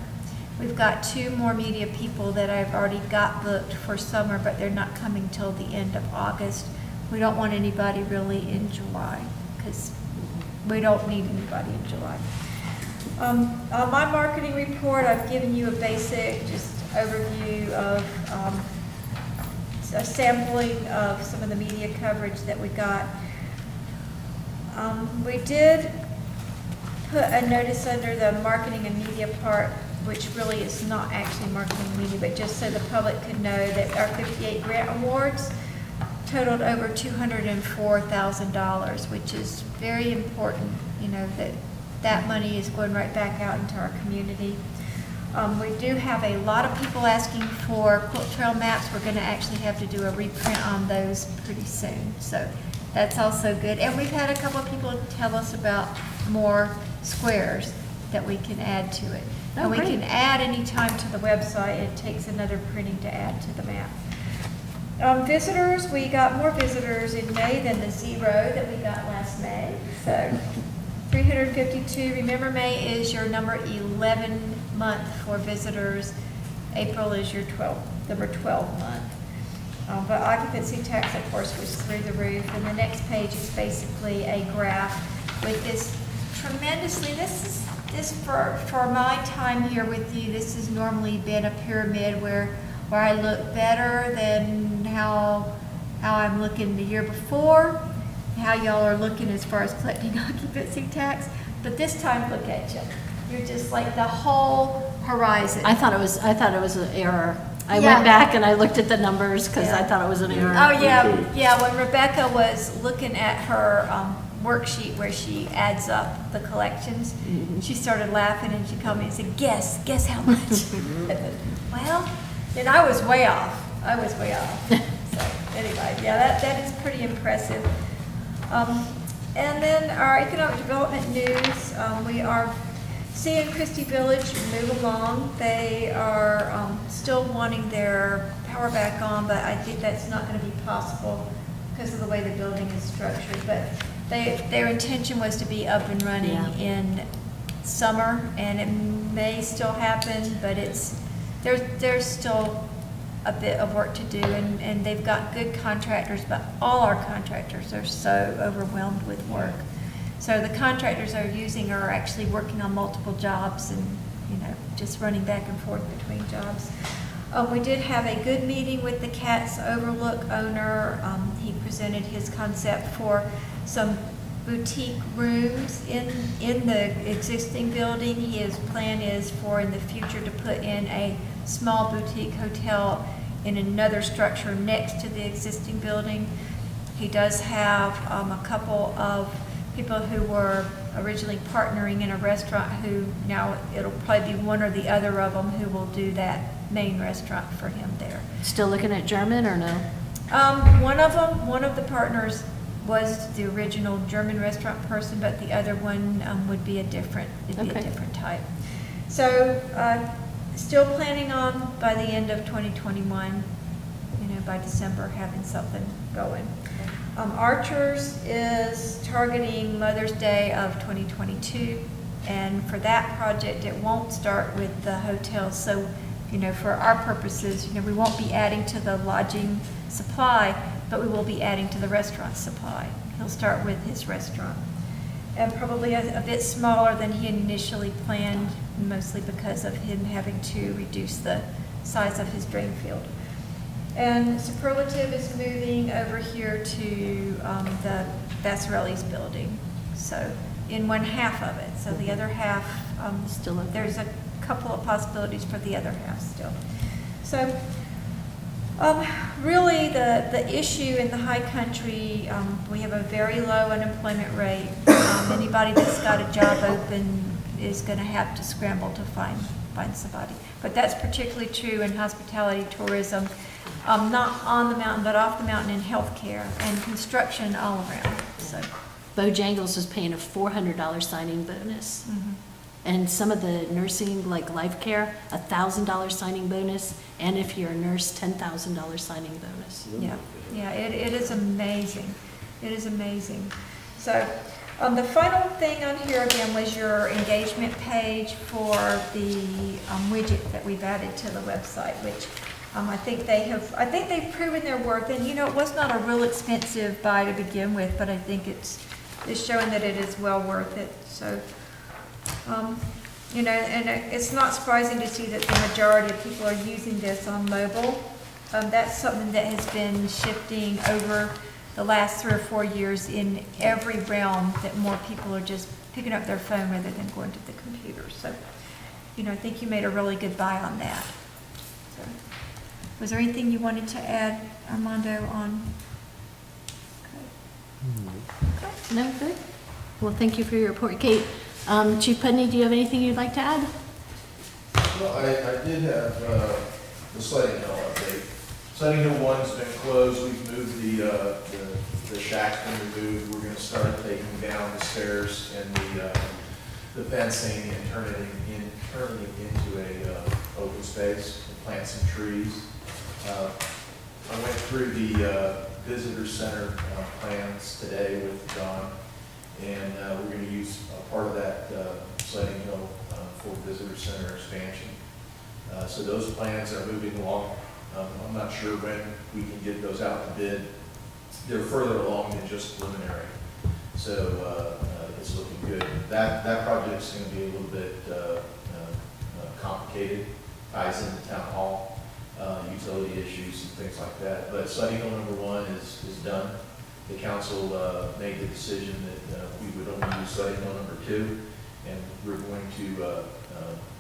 We've got 2 more media people that I've already got booked for summer, but they're not coming till the end of August. We don't want anybody really in July, because we don't need anybody in July. On my marketing report, I've given you a basic just overview of a sampling of some of the media coverage that we got. We did put a notice under the marketing and media part, which really is not actually marketing and media, but just so the public could know that our 58 grant awards totaled over $204,000, which is very important, that money is going right back out into our community. We do have a lot of people asking for Quilt Trail maps. We're going to actually have to do a reprint on those pretty soon. So that's also good. And we've had a couple of people tell us about more squares that we can add to it. Oh, and we great. can add any time to the website. It takes another printing to add to the map. Visitors, we got more visitors in May than the 0 that we got last May. So 352. Remember, May is your number 11 month for visitors. April is your number 12 month. But occupancy tax, of course, was through the roof. And the next page is basically a graph with this tremendously, this for my time here with you, this has normally been a pyramid where I look better than how I'm looking the year before, how y'all are looking as far as collecting occupancy tax. But this time, look at you. You're just like the whole horizon. I thought it was an error. I Yeah. went back and I looked at the numbers because Yeah. I thought it was an error. Oh, yeah. When Rebecca was looking at her worksheet where she adds up the collections. She started laughing and she called me and said, guess how much? I said, well, and I was way off. So anyway, yeah, that is pretty impressive. And then our economic development news, we are seeing Christie Village move along. They are still wanting their power back on, but I think that's not going to be possible because of the way the building is structured. But their intention was to be up and running in summer, and it may still happen, but there's still a bit of work to do, and they've got good contractors, but all our contractors are so overwhelmed with work. So the contractors they're using are actually working on multiple jobs and, just running back and forth between jobs. We did have a good meeting with the Cats Overlook owner. He presented his concept for some boutique rooms in the existing building. His plan is for in the future to put in a small boutique hotel in another structure next to the existing building. He does have a couple of people who were originally partnering in a restaurant who now it'll probably be one or the other of them who will do that main restaurant for him there. Still looking at German or no? One of the partners was the original German restaurant person, but the other one would be a different type. So still planning on by the end of 2021, by December having something going. Archers is targeting Mother's Day of 2022, and for that project it won't start with the hotel. So for our purposes, we won't be adding to the lodging supply, but we will be adding to the restaurant supply. He'll start with his restaurant. And probably a bit smaller than he initially planned, mostly because of him having to reduce the size of his drain field. And Superlative is moving over here to the Bassarelli's building, so in one half of it. So the other half, Still up there. there's a couple of possibilities for the other half still. So really the issue in the high country, we have a very low unemployment rate. Anybody that's got a job open is going to have to scramble to find somebody. But that's particularly true in hospitality, tourism, not on the mountain, but off the mountain in healthcare and construction all around. So, Bojangles is paying a $400 signing bonus. And some of the nursing, like life care, $1,000 signing bonus, and if you're a nurse, $10,000 signing bonus. yeah, it is amazing. It is amazing. So, the final thing on here again was your engagement page for the widget that we've added to the website, which I think they've proven their worth. And it was not a real expensive buy to begin with, but I think it's showing that it is well worth it. So, and it's not surprising to see that the majority of people are using this on mobile. That's something that has been shifting over the last 3 or 4 years in every realm, that more people are just picking up their phone rather than going to the computer. So, I think you made a really good buy on that. So, was there anything you wanted to add, Armando, on? Okay. No, good. Well, thank you for your report. Kate, Chief Putney, do you have anything you'd like to add? Well, I did have the Sledding Hill update. Sledding Hill 1's been closed. We've moved the shack's been removed. We're going to start taking down the stairs and the fencing and turning it into a open space and plant some trees. I went through the visitor center plans today with John, and we're going to use a part of that Sledding Hill for visitor center expansion. So those plans are moving along. I'm not sure when we can get those out to bid. They're further along than just preliminary, so it's looking good. That project's going to be a little bit complicated, ties into town hall, utility issues and things like that. But Sledding Hill number 1 is done. The council made the decision that we would only use Sledding Hill number 2, and we're going to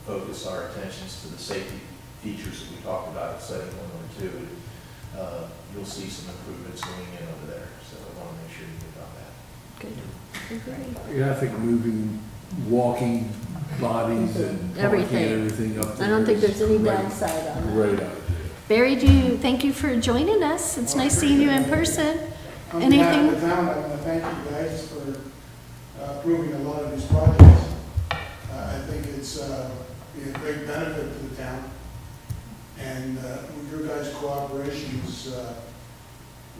focus our attentions to the safety features that we talked about at Sledding Hill number 2. You'll see some improvements going in over there, so I want to make sure you get on that. Good. Great. Yeah, I think moving, walking bodies and parking Everything. and everything up there. I don't think is there's any great- downside on that. Great idea. Barry, thank you for joining us. It's nice seeing you in person. On behalf Anything? of the town, I want to thank you guys for approving a lot of these projects. I think it's be a great benefit to the town. And with your guys' cooperation is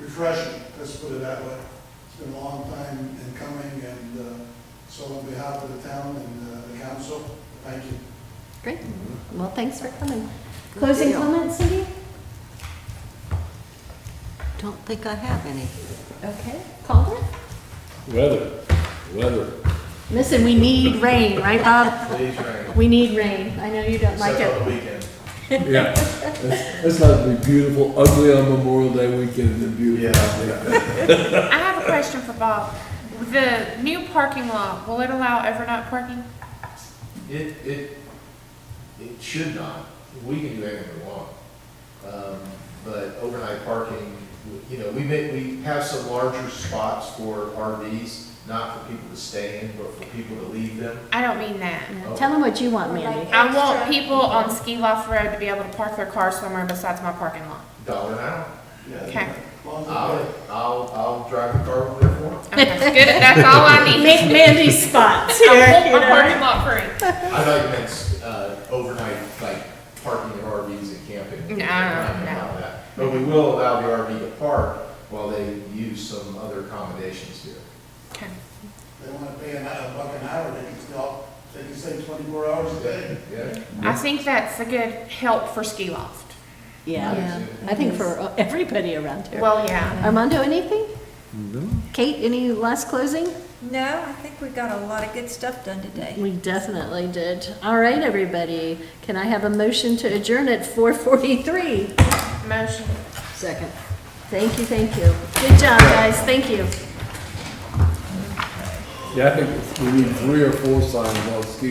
refreshing, let's put it that way. It's been a long time in coming, and so on behalf of the town and the council, thank you. Great. Well, thanks for coming. Closing deal. comments, Cindy? Don't think I have any. Okay. Calder? Weather. Listen, we need rain, right, Bob? Please rain, We need rain. I know you don't like except on it. the weekend. Yeah. It's not to be beautiful, ugly on Memorial Day weekend, and then beautiful. Yeah. I have a question for Bob. The new parking lot, will it allow overnight parking? It should not. We can do anything we want. But overnight parking, you know, we have some larger spots for RVs, not for people to stay in, but for people to leave them. I don't mean that. Yeah, tell them what you want, Mandy. I want people on Ski Loft Road to be able to park their cars somewhere besides my parking lot. $1 an hour. Okay. As long as it's I'll drive the car over there for them. Okay, good, that's all I need. Make Mandy's spots I here, want you my know. parking lot free. I thought you meant overnight, like parking in RVs and camping. No, Nothing no. about that. But we will allow the RV to park while they use some other accommodations here. Okay. They want to pay $1 an hour, they can stay 24 hours a day. Yeah. I think that's a good help for Ski Loft. Yeah, I think for everybody around here. Well, yeah. Armando, anything? No. Kate, any last closing? No, I think we got a lot of good stuff done today. We definitely did. All right, everybody. Can I have a motion to adjourn at 4:43? Motion. Second. Thank you, thank you. Good job, guys. Thank you. Yeah, I think we need 3 or 4 signs on ski